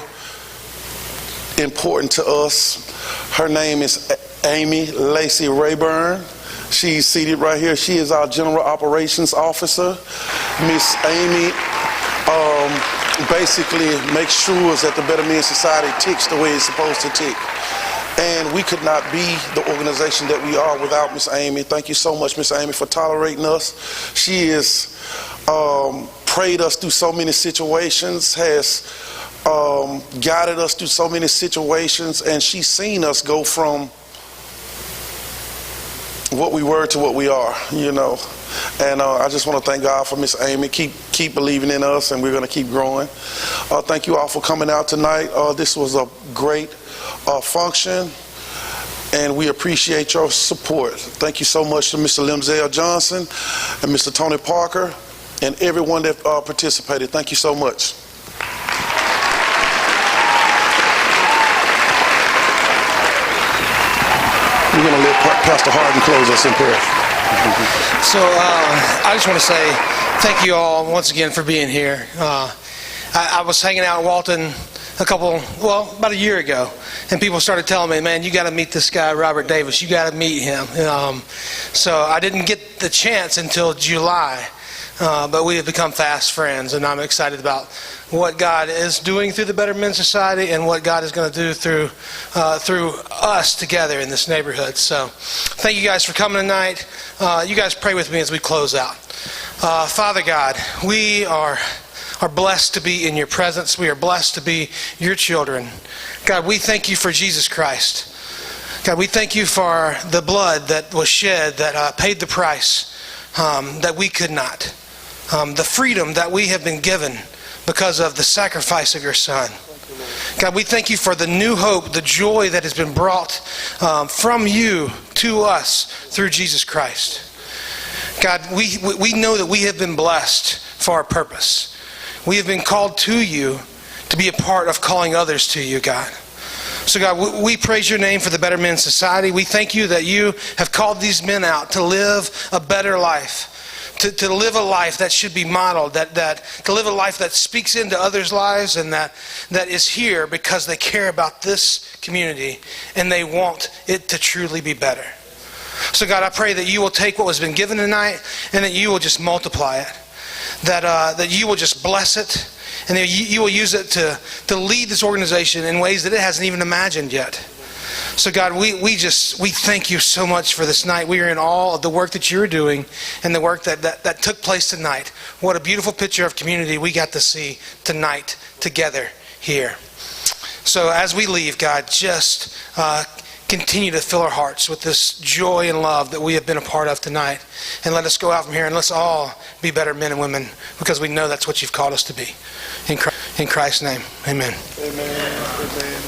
important to us. Her name is Amy Lacey Rayburn. She's seated right here. She is our General Operations Officer. Miss Amy basically makes sure that the Better Men Society ticks the way it's supposed to tick. And we could not be the organization that we are without Miss Amy. Thank you so much, Miss Amy, for tolerating us. She has prayed us through so many situations, has guided us through so many situations, and she's seen us go from what we were to what we are, you know. And I just want to thank God for Miss Amy. Keep believing in us, and we're going to keep growing. Thank you all for coming out tonight. This was a great function, and we appreciate your support. Thank you so much to Mr. Limzell Johnson and Mr. Tony Parker and everyone that participated. Thank you so much. We're going to let Pastor Harden close us in prayer. So I just want to say thank you all once again for being here. I was hanging out in Walton about a year ago, and people started telling me, man, you got to meet this guy, Robert Davis. You got to meet him. So I didn't get the chance until July, but we have become fast friends, and I'm excited about what God is doing through the Better Men Society and what God is going to do through us together in this neighborhood. So thank you guys for coming tonight. You guys pray with me as we close out. Father God, we are blessed to be in your presence. We are blessed to be your children. God, we thank you for Jesus Christ. God, we thank you for the blood that was shed, that paid the price that we could not. The freedom that we have been given because of the sacrifice of your Son. God, we thank you for the new hope, the joy that has been brought from you to us through Jesus Christ. God, we know that we have been blessed for our purpose. We have been called to you to be a part of calling others to you, God. So God, we praise your name for the Better Men Society. We thank you that you have called these men out to live a better life. To live a life that should be modeled, to live a life that speaks into others' lives, and that is here because they care about this community and they want it to truly be better. So God, I pray that you will take what has been given tonight and that you will just multiply it, that you will just bless it, and that you will use it to lead this organization in ways that it hasn't even imagined yet. So God, we thank you so much for this night. We are in awe of the work that you're doing and the work that took place tonight. What a beautiful picture of community we got to see tonight together here. So as we leave, God, just continue to fill our hearts with this joy and love that we have been a part of tonight. And let us go out from here and let's all be better men and women, because we know that's what you've called us to be. In Christ's name, amen. Amen. Amen.